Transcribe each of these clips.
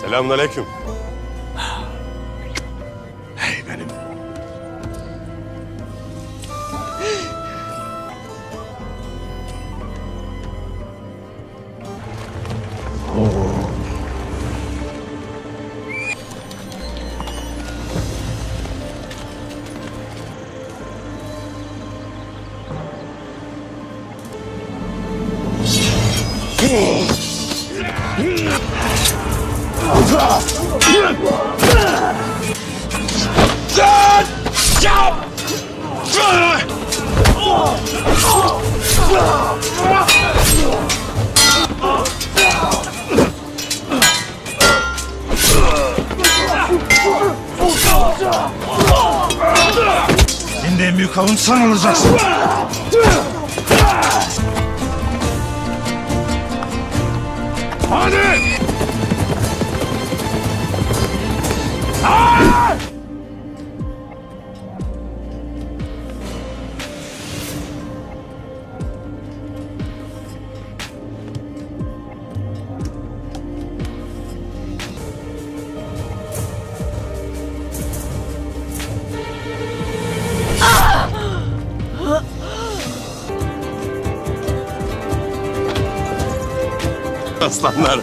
Selamünaleyküm. Hey benim. Şimdi en büyük avın sen olacaksın. Hadi! Aslanlar.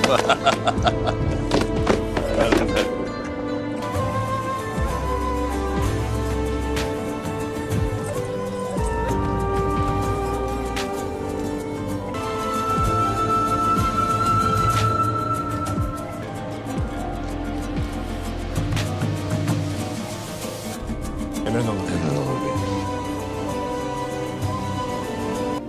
Hemen olun.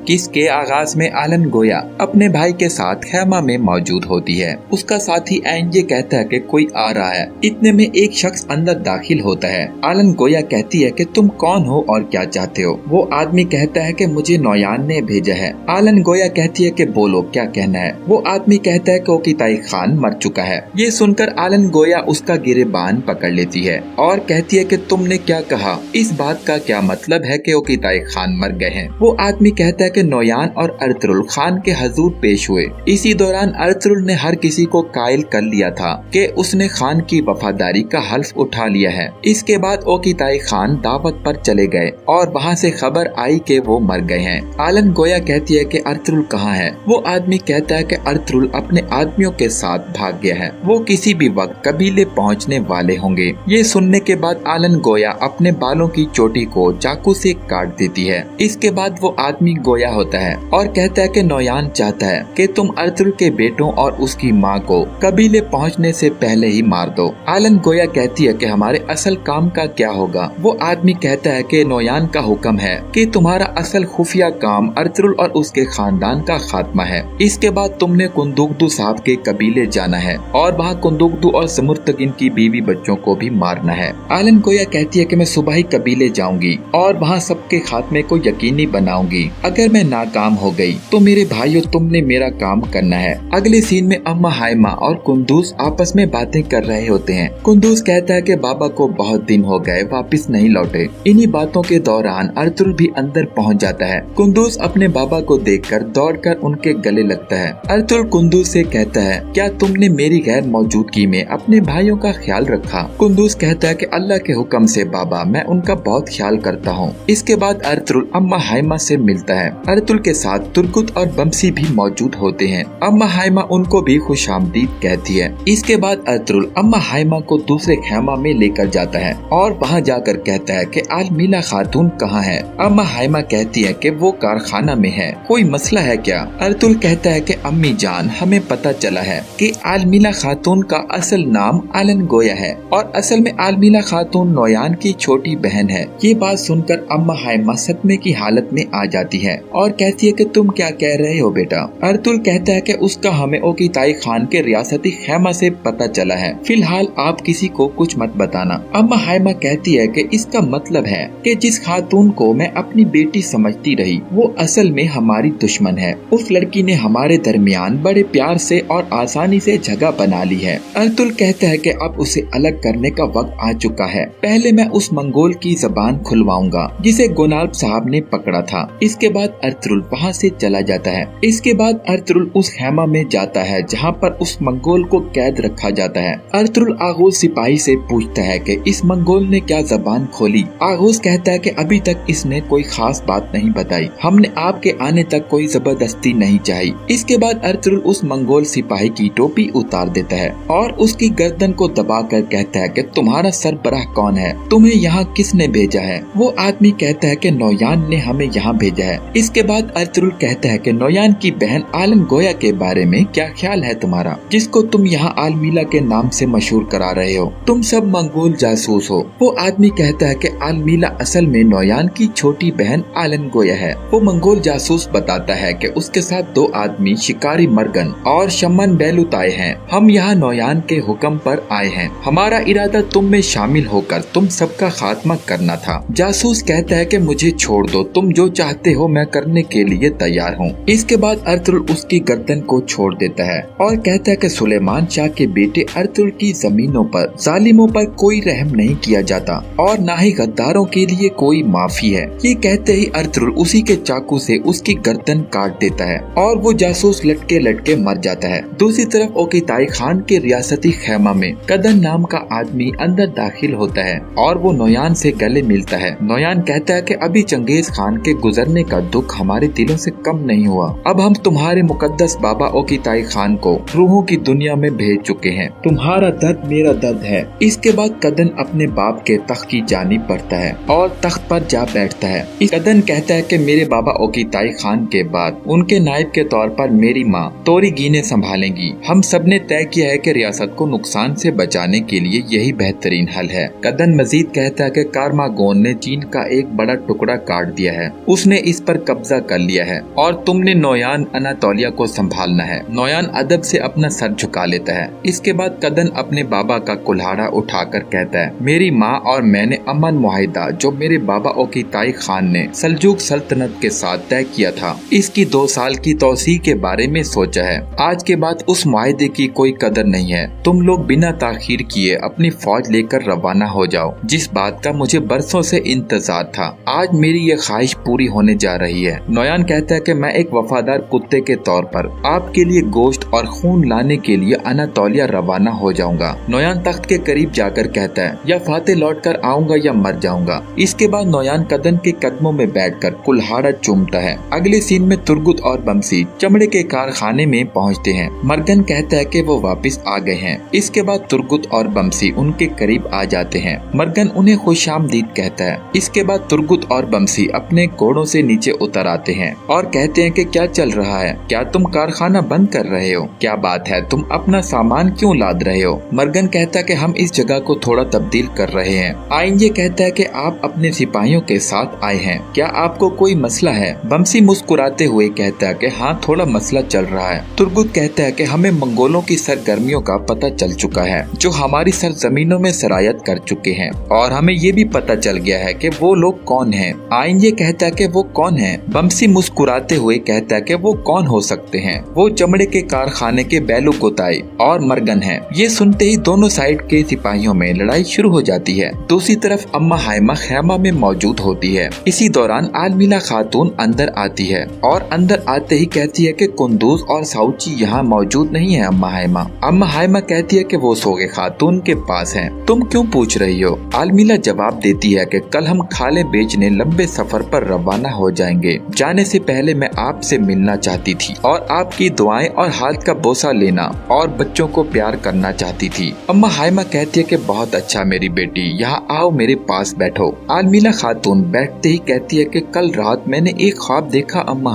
किस के आगाज में Alan गोया अपने भाई के साथ खैमा में मौजूद होती है। उसका साथी एंजे कहता है कि कोई आ रहा है। इतने में एक शख्स अंदर दाखिल होता है। आलन गोया कहती है कि तुम कौन हो और क्या चाहते हो। वो आदमी कहता है कि मुझे नौयान ने भेजा है। आलन गोया कहती है कि बोलो क्या कहना है। वो आदमी कहता है कि ओकिताई खान मर चुका है। ये सुनकर आलन गोया उसका गिरेबान पकड़ लेती है और कहती है कि तुमने क्या कहा, इस बात का क्या मतलब है कि ओकिताई खान मर गए हैं। वो आदमी कहता है नौयान और अर्तुरुल खान के हजूर पेश हुए। इसी दौरान अर्तुरुल ने हर किसी को कायल कर लिया था कि उसने खान की वफादारी का हल्फ उठा लिया है। इसके बाद ओकिताई खान दावत पर चले गए और वहाँ से खबर आई कि वो मर गए हैं। आलन गोया कहती है कि अर्तुरुल कहाँ है। वो आदमी कहता है कि अर्तुरुल अपने आदमियों के साथ भाग गया है। वो किसी भी वक्त कबीले पहुँचने वाले होंगे। ये सुनने के बाद आलन गोया अपने बालों की चोटी को चाकू से काट देती है। इसके बाद वो आदमी गोया होता है और कहता है कि नौयान चाहता है कि तुम अर्तुरुल के बेटों और उसकी माँ को कबीले पहुँचने से पहले ही मार दो। आलन गोया कहती है कि हमारे असल काम का क्या होगा। वो आदमी कहता है कि नौयान का हुक्म है कि तुम्हारा असल खुफिया काम अर्तुरुल और उसके खानदान का खात्मा है। इसके बाद तुमने कुंदुगदू साहब के कबीले जाना है और वहाँ कुंदुगदू और समुर्तगिन की बीवी बच्चों को भी मारना है। आलन गोया कहती है कि मैं सुबह ही कबीले जाऊंगी और वहाँ सबके खात्मे को यकीनी बनाऊंगी। अगर मैं नाकाम हो गई तो मेरे भाइयों तुमने मेरा काम करना है। अगले सीन में अम्मा हाइमा और कुंदूस आपस में बातें कर रहे होते हैं। कुंदूस कहता है कि बाबा को बहुत दिन हो गए वापस नहीं लौटे। इन्हीं बातों के दौरान अर्तुरुल भी अंदर पहुंच जाता है। कुंदूस अपने बाबा को देखकर दौड़कर उनके गले लगता है। अर्तुरुल कुंदूस से कहता है क्या तुमने मेरी गैर मौजूदगी में अपने भाइयों का ख्याल रखा। कुंदूस कहता है कि अल्लाह के हुक्म से बाबा मैं उनका बहुत ख्याल करता हूँ। इसके बाद अर्तुरुल अम्मा हाइमा से मिलता है। अर्तुरुल के साथ तुर्कुत और बमसी भी मौजूद होते हैं। अम्मा हाइमा उनको भी खुशामदीद कहती है। इसके बाद अर्तुरुल अम्मा हाइमा को दूसरे खैमा में लेकर जाता है और वहाँ जाकर कहता है कि आलमीला खातून कहाँ है। अम्मा हाइमा कहती है कि वो कारखाना में है, कोई मसला है क्या। अर्तुरुल कहता है कि अम्मी जान हमें पता चला है कि आलमीला खातून का असल नाम आलन गोया है और असल में आलमीला खातून नौयान की छोटी बहन है। ये बात सुनकर अम्मा हाइमा सदमे की हालत में आ जाती है और कहती है कि तुम क्या कह रहे हो बेटा। अर्तुरुल कहता है कि उसका हमें ओकिताई खान के रियासती खैमा से पता चला है। फिलहाल आप किसी को कुछ मत बताना। अम्मा हाइमा कहती है कि इसका मतलब है कि जिस खातून को मैं अपनी बेटी समझती रही वो असल में हमारी दुश्मन है। उस लड़की ने हमारे दरमियान बड़े प्यार से और आसानी से जगह बना ली है। अर्तुरुल कहता है कि अब उसे अलग करने का वक्त आ चुका है। पहले मैं उस मंगोल की जबान खुलवाऊंगा जिसे गोनाल्ब साहब ने पकड़ा था। इसके बाद अर्तुगरुल वहाँ से चला जाता है। इसके बाद अर्तुगरुल उस खेमा में जाता है जहाँ पर उस मंगोल को कैद रखा जाता है। अर्तुगरुल आगोश सिपाही से पूछता है कि इस मंगोल ने क्या जबान खोली। आगोश कहता है कि अभी तक इसने कोई खास बात नहीं बताई, हमने आपके आने तक कोई जबरदस्ती नहीं चाहिए। इसके बाद अर्तुगरुल उस मंगोल सिपाही की टोपी उतार देता है और उसकी गर्दन को दबाकर कहता है कि तुम्हारा सरबराह कौन है, तुम्हें यहाँ किसने भेजा है। वो आदमी कहता है कि नौयान ने हमें यहाँ भेजा है। इसके बाद अर्तुगरुल कहता है कि नौयान की बहन आलन गोया के बारे में क्या ख्याल है तुम्हारा, जिसको तुम यहाँ आलमीला के नाम से मशहूर करा रहे हो, तुम सब मंगोल जासूस हो। वो आदमी कहता है कि आलमीला असल में नौयान की छोटी बहन आलन गोया है। वो मंगोल जासूस बताता है कि उसके साथ 2 आदमी शिकारी मर्गन और शमन बेलूत आए हैं। हम यहाँ नौयान के हुक्म पर आए हैं। हमारा इरादा तुम में शामिल होकर तुम सबका खात्मा करना था। जासूस कहता है कि मुझे छोड़ दो, तुम जो चाहते हो मैं करने के लिए तैयार हूँ। इसके बाद अर्तुगरुल उसकी गर्दन को छोड़ देता है और कहता है कि सुलेमान शाह के बेटे अर्तुगरुल की जमीनों पर जालिमों पर कोई रहम नहीं किया जाता और न ही गद्दारों के लिए कोई माफी है। ये कहते ही अर्तुगरुल उसी के चाकू से उसकी गर्दन काट देता है और वो जासूस लटके लटके मर जाता है। दूसरी तरफ ओकिताई खान के रियासती खेमा में कदन नाम का आदमी अंदर दाखिल होता है और वो नौयान से गले मिलता है। नौयान कहता है कि अभी चंगेज खान के गुजरने का दुख हमारे दिलों से कम नहीं हुआ। अब हम तुम्हारे मुकद्दस बाबा ओकिताई खान को रूहों की दुनिया में भेज चुके हैं। तुम्हारा दर्द मेरा दर्द है। इसके बाद कदन अपने बाप के तख्त की जानिब बढ़ता है और तख्त पर जा बैठता है। कदन कहता है कि मेरे बाबा ओकिताई खान के बाद उनके नायब के तौर पर मेरी माँ तोरीगीने संभालेंगी। हम सब ने तय किया है कि रियासत को नुकसान से बचाने के लिए यही बेहतरीन हल है। कदन मजीद कहता है कि कारमागोन ने चीन का एक बड़ा टुकड़ा काट दिया है, उसने इस पर कब्जा कर लिया है और तुमने नौयान अनातोलिया को संभालना है। नौयान अदब से अपना सर झुका लेता है। इसके बाद कदन अपने बाबा का कुल्हाड़ा उठाकर कहता है मेरी माँ और मैंने अमन मुआहिदा जो मेरे बाबा ओकिताई खान ने सल्जूक सल्तनत के साथ तय किया था, इसकी 2 साल की तौसीह के बारे में सोचा है। आज के बाद उस मुआहिदे की कोई कदर नहीं है। तुम लोग बिना ताखीर किए अपनी फौज लेकर रवाना हो जाओ। जिस बात का मुझे बरसों से इंतजार था, आज मेरी ये ख्वाहिश पूरी होने जा रही है। नौयान कहता है कि मैं एक वफादार कुत्ते के तौर पर आपके लिए गोश्त और खून लाने के लिए अनातोलिया रवाना हो जाऊंगा। नौयान तख्त के करीब जाकर कहता है या फाते लौट कर आऊंगा या मर जाऊंगा। इसके बाद नौयान कदन के कदमों में बैठकर कुल्हाड़ा चूमता है। अगले सीन में तुर्गुत और बमसी चमड़े के कारखाने में पहुंचते हैं। मर्गन कहता है कि वो वापस आ गए हैं। इसके बाद तुर्गुत और बमसी उनके करीब आ जाते हैं। मर्गन उन्हें खुशामदीद कहता है। इसके बाद तुर्गुत और बमसी अपने घोड़ों से नीचे उतर आते हैं और कहते हैं कि क्या चल रहा है, क्या तुम कारखाना बंद कर रहे हो, क्या बात है, तुम अपना सामान क्यों लाद रहे हो। मर्गन कहता है कि हम इस जगह को थोड़ा तब्दील कर रहे हैं। आइंजे कहता है कि आप अपने सिपाहियों के साथ आए हैं, क्या आपको कोई मसला है। बमसी मुस्कुराते हुए कहता है कि हाँ थोड़ा मसला चल रहा है। तुर्गुत कहता है कि हमें मंगोलों की सरगर्मियों का पता चल चुका है जो हमारी सरजमीनों में सरायत कर चुके हैं और हमें ये भी पता चल गया है कि वो लोग कौन हैं। आइंजे कहता है कि वो कौन है। बमसी मुस्कुराते हुए कहता है कि वो कौन हो सकते हैं, वो चमड़े के कारखाने के बेलू गोताई और मर्गन है। ये सुनते ही दोनों साइड के सिपाहियों में लड़ाई शुरू हो जाती है। दूसरी तरफ अम्मा हाइमा खेमा में मौजूद होती है। इसी दौरान आलमीला खातून अंदर आती है और अंदर आते ही कहती है कि कुंदूज और साउची यहाँ मौजूद नहीं है। अम्मा हाइमा कहती है कि वो सोगे खातून के पास हैं। तुम क्यों पूछ रही हो। आलमीला जवाब देती है कि कल हम खाले बेचने लंबे सफर पर रवाना हो जाएंगे। जाने से पहले मैं आपसे मिलना चाहती थी और आपकी दुआएं और हाथ का बोसा लेना और बच्चों को प्यार करना चाहती थी। अम्मा हाइमा कहती है कि बहुत अच्छा मेरी बेटी, यहाँ आओ मेरे पास बैठो। आलमीला खातून बैठते ही कहती है कि कल रात मैंने एक ख्वाब देखा। अम्मा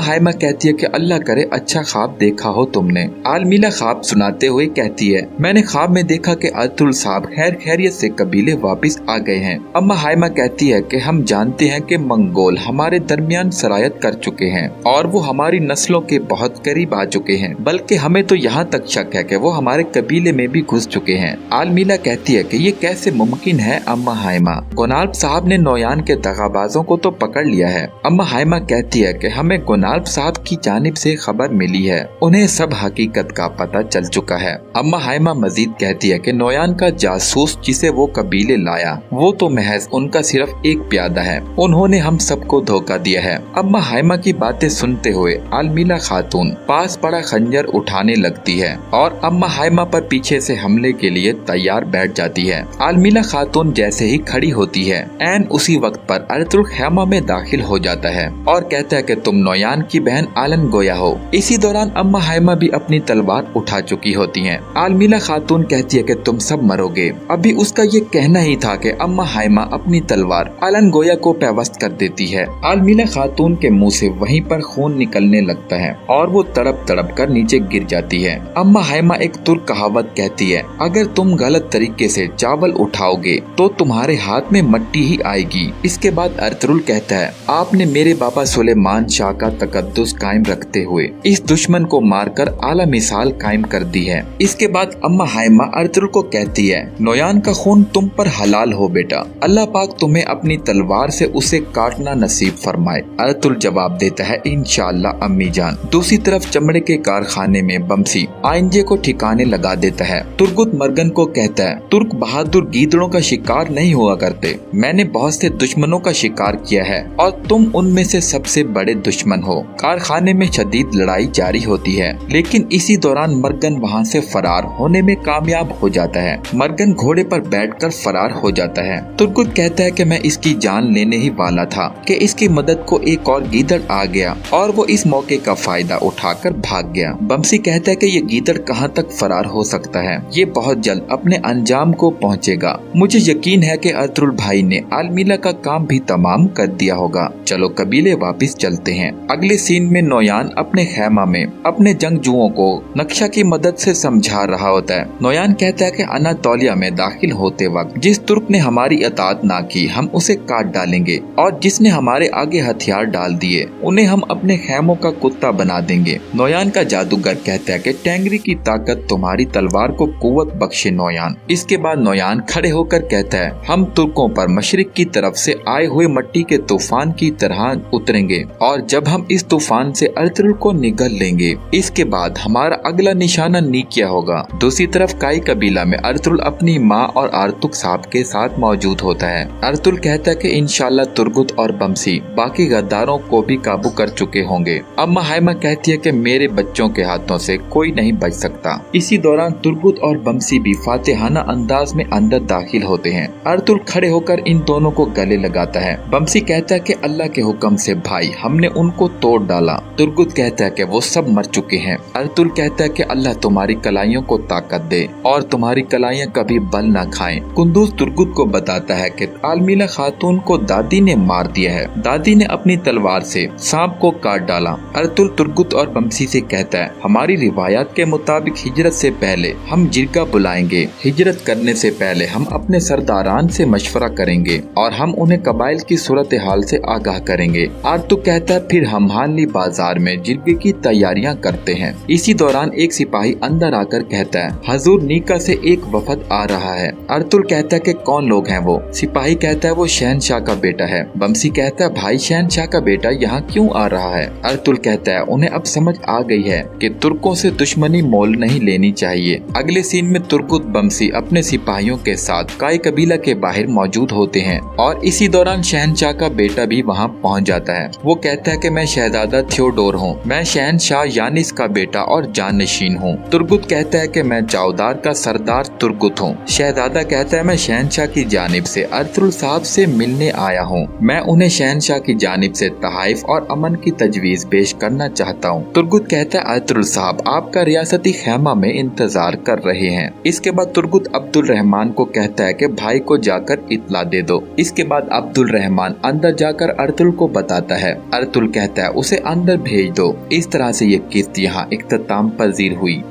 हाइमा कहती है कि अल्लाह करे अच्छा ख्वाब देखा हो तुमने। आलमीला ख्वाब सुनाते हुए कहती है मैंने ख्वाब में देखा कि अर्तुगरुल साहब खैर खैरियत से कबीले वापस आ गए हैं। अम्मा हाइमा कहती है कि हम जानते हैं कि मंगोल हमारे दरमियान सरायत कर चुके हैं और वो हमारी नस्लों के बहुत करीब आ चुके हैं, बल्कि हमें तो यहाँ तक शक है कि वो हमारे कबीले में भी घुस चुके हैं। आलमीला कहती है कि ये कैसे मुमकिन है। अम्मा हाइमा गोनाल्ब साहब ने नौयान के दगाबाजों को तो पकड़ लिया है। अम्मा हाइमा कहती है कि हमें गोनाल्ब साहब की जानिब से खबर मिली है, उन्हें सब हकीकत का पता चल चुका है। अम्मा हाइमा मजीद कहती है कि नौयान का जासूस जिसे वो कबीले लाया वो तो महज उनका सिर्फ एक प्यादा है, उन्होंने हम सबको धोखा दिया है। अम्मा हाइमा की बातें सुनते हुए अलमीला खातून पास पड़ा खंजर उठाने लगती है और अम्मा हाइमा पर पीछे से हमले के लिए तैयार बैठ जाती है। अलमीला खातून जैसे ही खड़ी होती है, एन उसी वक्त पर अर्तुल खैमा में दाखिल हो जाता है और कहता है कि तुम नोयान की बहन आलन गोया हो। इसी दौरान अम्मा हाइमा भी अपनी तलवार उठा चुकी होती हैं। अलमीला खातून कहती है कि तुम सब मरोगे। अभी उसका ये कहना ही था कि अम्मा हाइमा अपनी तलवार आलन गोया को पेवस्त कर देती है। अलमीला खातून के मुंह से वहीं पर खून निकलने लगता है और वो तड़प तड़प कर नीचे गिर जाती है। अम्मा हाइमा एक तुर्क कहावत कहती है, अगर तुम गलत तरीके से चावल उठाओगे तो तुम्हारे हाथ में मट्टी ही आएगी। इसके बाद अर्तुगरुल कहता है, आपने मेरे बाबा सुलेमान शाह का तकद्दुस कायम रखते हुए इस दुश्मन को मारकर आला मिसाल कायम कर दी है। इसके बाद अम्मा हाइमा अर्तुगरुल को कहती है, नोयान का खून तुम पर हलाल हो बेटा, अल्लाह पाक तुम्हें अपनी तलवार से उसे काटना नसीब फरमाए। अर्तुगरुल जवाब देता है, इंशाअल्लाह अम्मी जान। दूसरी तरफ चमड़े के कारखाने में बमसी आइंजे को ठिकाने लगा देता है। तुर्गुत मर्गन को कहता है, तुर्क बहादुर गीदड़ों का शिकार नहीं हुआ करते। मैंने बहुत से दुश्मनों का शिकार किया है और तुम उनमें से सबसे बड़े दुश्मन हो। कारखाने में शदीद लड़ाई जारी होती है, लेकिन इसी दौरान मर्गन वहाँ से फरार होने में कामयाब हो जाता है। मर्गन घोड़े पर बैठकर फरार हो जाता है। तुर्गुत कहता है कि मैं इसकी जान लेने ही वाला था कि इसकी मदद को एक और गीदड़ आ गया और वो इस मौके का फायदा उठाकर भाग गया। बमसी कहता है कि ये गीदड़ कहाँ तक फरार हो सकता है, ये बहुत जल्द अपने अंजाम को पहुँचेगा। मुझे यकीन है कि अर्तुगरुल भाई ने अलमीला का काम भी तमाम कर दिया होगा। चलो कबीले वापस चलते हैं। अगले सीन में नोयान अपने खैमा में अपने जंगजुओं को नक्शा की मदद से समझा रहा होता है। नोयान कहता है कि अनातोलिया में दाखिल होते वक्त जिस तुर्क ने हमारी इताअत ना की हम उसे काट डालेंगे और जिसने हमारे आगे हथियार डाल दिए उन्हें हम अपने खैमों का कुत्ता बना देंगे। नोयान का जादूगर कहता है कि टेंगरी की ताकत तुम्हारी तलवार को कुव्वत बख्शे नोयान। इसके बाद नोयान खड़े होकर कहता है, हम तुर्कों पर मशरिक की तरफ से आए हुए मट्टी के तूफान की तरह उतरेंगे और जब हम इस तूफान से अर्तुगरुल को निगल लेंगे इसके बाद हमारा अगला निशाना नीकिया होगा। दूसरी तरफ काई कबीला में अर्तुगरुल अपनी माँ और आर्तुक साहब के साथ मौजूद होता है। अर्तुगरुल कहता है कि इंशाल्लाह तुर्गुत और बमसी बाकी गद्दारों को भी काबू कर चुके होंगे। अम्मा हाइमा कहती है कि मेरे बच्चों के हाथों से कोई नहीं बच सकता। इसी दौरान तुर्गुत और बमसी भी फातिहाना अंदाज में अंदर दाखिल होते हैं। अर्तुगरुल खड़े होकर इन दोनों को गले लगाता है। बमसी कहता है कि अल्लाह के हुक्म से भाई हमने उनको तोड़ डाला। तुर्गुत कहता है कि वो सब मर चुके हैं। अर्तुगरुल कहता है कि अल्लाह तुम्हारी कलाइयों को ताकत दे और तुम्हारी कलाइयाँ कभी बल न खाएं। कुंदूज तुर्गुत को बताता है कि अलमीला खातून को दादी ने मार दिया है। दादी ने अपनी तलवार से सांप को काट डाला। अर्तुगरुल तुर्गुत और बमसी से कहता है, हमारी रिवायात के मुताबिक हिजरत से पहले हम जिरगा बुलाएंगे। हिजरत करने से पहले हम अपने सरदारान से मशवरा करेंगे और हम उन्हें कबाइल की सूरत हाल से आगाह करेंगे। अर्तुगरुल कहता है, फिर हम हानली बाजार में जिरगे की तैयारियां करते हैं। इसी दौरान एक सिपाही अंदर आकर कहता है, हजूर नीका से एक वफद आ रहा है। अर्तुगरुल कहता है कि कौन लोग हैं वो? सिपाही कहता है, वो शहनशाह का बेटा है। बमसी कहता है, भाई शहनशाह का बेटा यहाँ क्यों आ रहा है? अर्तुगरुल कहता है, उन्हें अब समझ आ गई है कि तुर्कों से दुश्मनी मोल नहीं लेनी चाहिए। अगले सीन में तुर्गुत बमसी अपने सिपाहियों के साथ काई कबीला के बाहर मौजूद होते हैं और इसी दौरान शहनशाह का बेटा भी वहाँ पहुँच जाता है। वो कहता है कि मैं शहजादा थियोडोर हूँ, मैं शहनशाह यानिस का बेटा और जानशीन हूँ। तुर्गुत कहता है कि मैं चौदार का सरदार तुर्गुत हूँ। शहजादा कहता है, मैं शहनशाह की जानिब से अर्तुगरुल साहब से मिलने आया हूँ। मैं उन्हें शहनशाह की जानिब से तहाइफ और अमन की तजवीज पेश करना चाहता हूँ। तुर्गुत कहता है, अर्तुगरुल साहब आपका रियासती खैमा में इंतजार कर रहे हैं। इसके बाद तुर्गुत अब्दुल रहमान को कहता है कि भाई को जाकर इत्ला दे दो। इसके बाद अब्दुल रहमान अंदर जाकर अर्तुगरुल को बताता है। अर्तुगरुल कहता है, उसे अंदर भेज दो। इस तरह से ये किस्त यहाँ इख्तिताम पजीर हुई।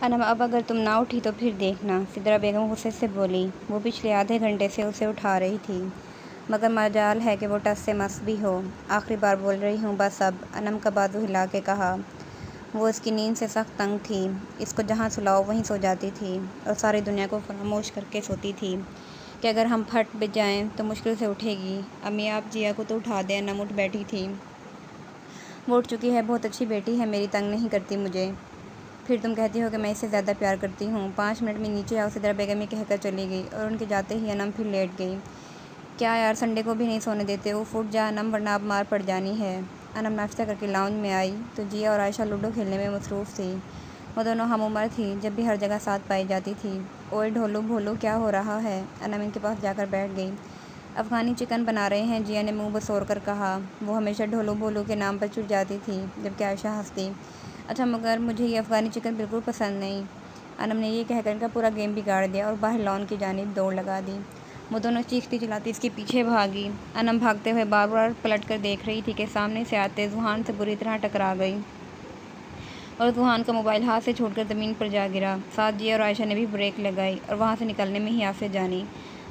अनम, अब अगर तुम ना उठी तो फिर देखना, सिदरा बेगम गुस्से से बोली। वो पिछले आधे घंटे से उसे उठा रही थी, मगर मजाल है कि वो टस से मस भी हो। आखिरी बार बोल रही हूँ बस अब, अनम का बाजू हिला के कहा। वो इसकी नींद से सख्त तंग थी, इसको जहाँ सुलाओ वहीं सो जाती थी और सारी दुनिया को फरामोश करके सोती थी कि अगर हम फट भी जाएँ तो मुश्किल से उठेगी। अम्मी आप जिया को तो उठा दें, अनम उठ बैठी थी। वो उठ चुकी है, बहुत अच्छी बेटी है मेरी, तंग नहीं करती मुझे। फिर तुम कहती हो कि मैं इससे ज़्यादा प्यार करती हूँ। 5 मिनट में नीचे आओ, सिद्रा बेगम ये कहकर चली गई और उनके जाते ही अनम फिर लेट गई। क्या यार, संडे को भी नहीं सोने देते हो? फुट जा अनम, वरना आप मार पड़ जानी है। अनम नाश्ता करके लाउंज में आई तो जिया और आयशा लूडो खेलने में मसरूफ़ थी। वो दोनों हम उम्र थी, जब भी हर जगह साथ पाई जाती थी। ओए ढोलू भोलू, क्या हो रहा है? अनम इनके पास जाकर बैठ गई। अफ़गानी चिकन बना रहे हैं, जिया ने मुंह बसोर कर कहा। वो हमेशा ढोलू भोलू के नाम पर चिढ़ जाती थी, जबकि आयशा हंसती। अच्छा, मगर मुझे ये अफ़गानी चिकन बिल्कुल पसंद नहीं। अनम ने ये कहकर इनका पूरा गेम बिगाड़ दिया और बाहर लॉन की जानिब दौड़ लगा दी। वो दोनों चीखती चिल्लाती इसके पीछे भागी। अनम भागते हुए बार बार पलट कर देख रही थी कि सामने से आते ज़ुहान से बुरी तरह टकरा गई और ज़ुहान का मोबाइल हाथ से छूटकर ज़मीन पर जा गिरा। साथ जिया और आयशा ने भी ब्रेक लगाई और वहाँ से निकलने में ही आफिया जानी।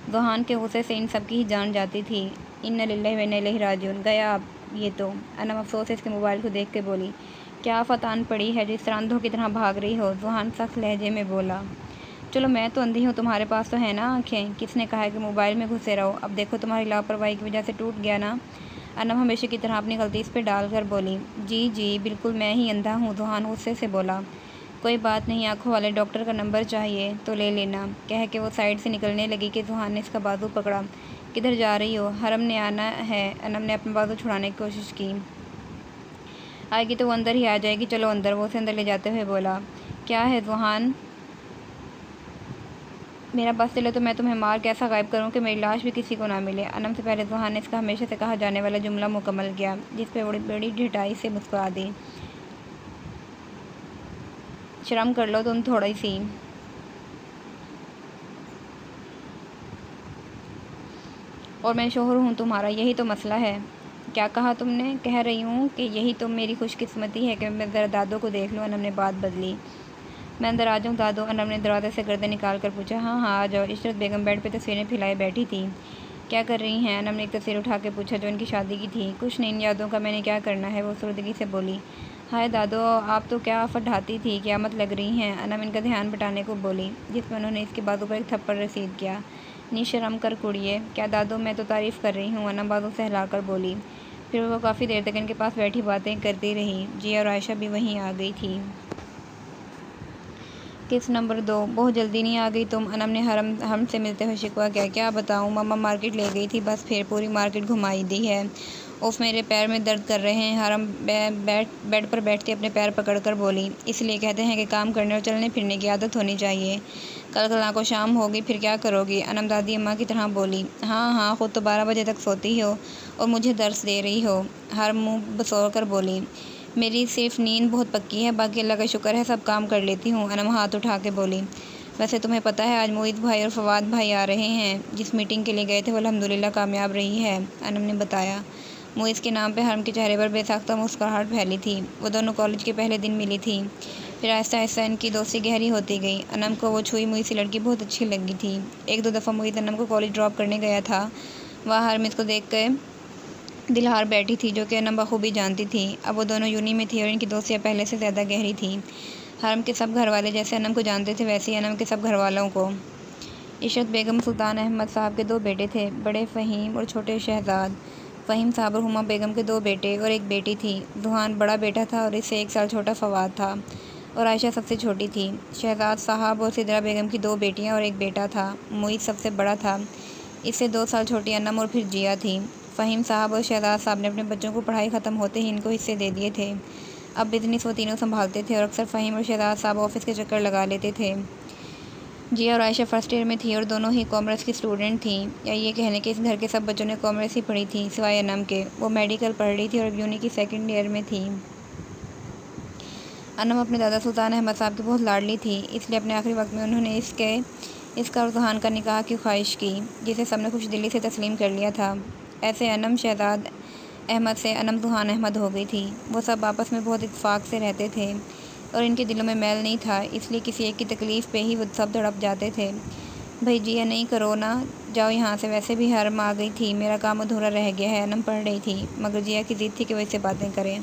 ज़ुहान के गुस्से से इन सब की ही जान जाती थी। इन्ना लिल्लाहि व इन्ना इलैहि राजिऊन, गया अब ये तो। अनम अफसोस से इसके मोबाइल को देख के बोली, क्या फतान पड़ी है जिस तरह अंधों की तरह भाग रही हो? ज़ुहान सख्त लहजे में बोला। चलो मैं तो अंधी हूँ, तुम्हारे पास तो है ना आँखें? किसने कहा है कि मोबाइल में घुसे रहो? अब देखो तुम्हारी लापरवाही की वजह से टूट गया ना। अनम हमेशा की तरह अपनी गलती इस पर डाल कर बोली। जी जी बिल्कुल, मैं ही अंधा हूँ, ज़ुहान गुस्से से बोला। कोई बात नहीं, आँखों वाले डॉक्टर का नंबर चाहिए तो ले लेना, कह के वो साइड से निकलने लगी कि ज़ुहान ने इसका बाजू पकड़ा। किधर जा रही हो? हरम ने आना है। अनम ने अपना बाजू छुड़ाने की कोशिश की। आएगी तो वो अंदर ही आ जाएगी, चलो अंदर, वो उसे अंदर ले जाते हुए बोला। क्या है ज़ुहान? मेरा बस चले तो मैं तुम्हें मार के ऐसा गायब करूं कि मेरी लाश भी किसी को ना मिले। अनम से पहले ज़ुहान ने इसका हमेशा से कहा जाने वाला जुमला मुकम्मल किया, जिस पे बड़ी बड़ी ढिठाई से मुस्कुरा दी। शर्म कर लो तुम थोड़ी सी। और मैं शोहर हूँ तुम्हारा, यही तो मसला है। क्या कहा तुमने? कह रही हूँ कि यही तो मेरी खुशकिस्मती है कि मैं ज़रा दादो को देख लूँ। अनम ने बात बदली। मैं अंदर आ जाऊँ दादो? अनम ने दरवाजे से गर्दन निकाल कर पूछा। हाँ हाँ आ जाओ। इशरत बेगम बेड पे तस्वीरें फैलाए बैठी थी। क्या कर रही हैं? अनम ने एक तस्वीर उठा के पूछा जो इनकी शादी की थी। कुछ नहीं, इन यादों का मैंने क्या करना है, वो सुर्दगी से बोली। हाय दादो, आप तो क्या आफत ढाती थी, क़यामत लग रही हैं। अनम इनका ध्यान बटाने को बोली, जिसमें उन्होंने इसके बाजू पर एक थप्पड़ रसीद किया। नी शर्म कर कुड़िए। क्या दादो, मैं तो तारीफ़ कर रही हूँ, अनम बाजू से हिलाकर बोली। फिर वो काफ़ी देर तक इनके पास बैठी बातें करती रही। जिया और आयशा भी वहीं आ गई थी। किस नंबर 2? बहुत जल्दी नहीं आ गई तुम? अनम ने हम से मिलते हुए शिकवा किया। क्या बताऊँ, मम्मा मार्केट ले गई थी, बस फिर पूरी मार्केट घुमाई दी है। उफ, मेरे पैर में दर्द कर रहे हैं। हरम बेड पर बैठती अपने पैर पकड़कर बोली। इसलिए कहते हैं कि काम करने और चलने फिरने की आदत होनी चाहिए। कल को शाम होगी, फिर क्या करोगी? अनम दादी अम्मा की तरह बोली। हाँ हाँ, खुद तो 12 बजे तक सोती हो और मुझे दर्स दे रही हो। हर मुँह बसोर कर बोली। मेरी सिर्फ नींद बहुत पक्की है, बाकी अल्लाह का शुक्र है सब काम कर लेती हूँ। अनम हाथ उठा के बोली। वैसे तुम्हें पता है आज मोहित भाई और फवाद भाई आ रहे हैं। जिस मीटिंग के लिए गए थे वो अल्हम्दुलिल्लाह कामयाब रही है, अनम ने बताया। मोहित के नाम पे हरम के चेहरे पर बेसाख्ता मुस्कुराहट फैली थी। वो दोनों कॉलेज के पहले दिन मिली थी, फिर आहिस्ता आहिस्ता इनकी दोस्ती गहरी होती गई। अनम को वो छुई मुई सी लड़की बहुत अच्छी लगी थी। 1-2 दफ़ा मोहित अनम को कॉलेज ड्रॉप करने गया था। वह हरम इसको देख कर दिलहार बैठी थी, जो कि अनम बखूबी जानती थी। अब वो दोनों यूनी में थी और इनकी दोस्तियाँ पहले से ज़्यादा गहरी थी। हरम के सब घर वाले जैसे अनम को जानते थे, वैसे ही अनम के सब घर वालों को। इशरत बेगम सुल्तान अहमद साहब के 2 बेटे थे, बड़े फ़हीम और छोटे शहजाद। फ़हीम साहब और हुमा बेगम के 2 बेटे और 1 बेटी थी। ज़ुहान बड़ा बेटा था और इससे 1 साल छोटा फवाद था, और आयशा सबसे छोटी थी। शहजाद साहब और सिदरा बेगम की 2 बेटियाँ और 1 बेटा था। मोहित सबसे बड़ा था, इससे 2 साल छोटी अनम और फिर जिया थी। फ़हीम साहब और शहजाद साहब ने अपने बच्चों को पढ़ाई ख़त्म होते ही इनको हिस्से दे दिए थे। अब बिजनेस वो तीनों संभालते थे और अक्सर फ़हीम और शहजाद साहब ऑफिस के चक्कर लगा लेते थे। जिया और आयशा फर्स्ट ईयर में थी और दोनों ही कॉमर्स की स्टूडेंट थी, या ये कह लें कि इस घर के सब बच्चों ने कॉमर्स ही पढ़ी थी सिवाय अनम के। वो मेडिकल पढ़ रही थी और अब यूनी की 2nd ईयर में थी। अनम अपने दादा सुल्तान अहमद साहब की बहुत लाडली थी, इसलिए अपने आखिरी वक्त में उन्होंने इसका और ज़ुहान का निकाह की ख्वाहिश की, जिसे सबने खुश दिली से तस्लीम कर लिया था। ऐसे अनम शहजाद अहमद से अनम ज़ुहान अहमद हो गई थी। वो सब आपस में बहुत इत्तेफाक से रहते थे और इनके दिलों में मैल नहीं था, इसलिए किसी एक की तकलीफ़ पे ही वो सब तड़प जाते थे। भाई जिया नहीं करो ना, जाओ यहाँ से, वैसे भी हरम आ गई थी, मेरा काम अधूरा रह गया है। अनम पढ़ रही थी, मगर जिया की ज़िद थी कि वो इससे बातें करें।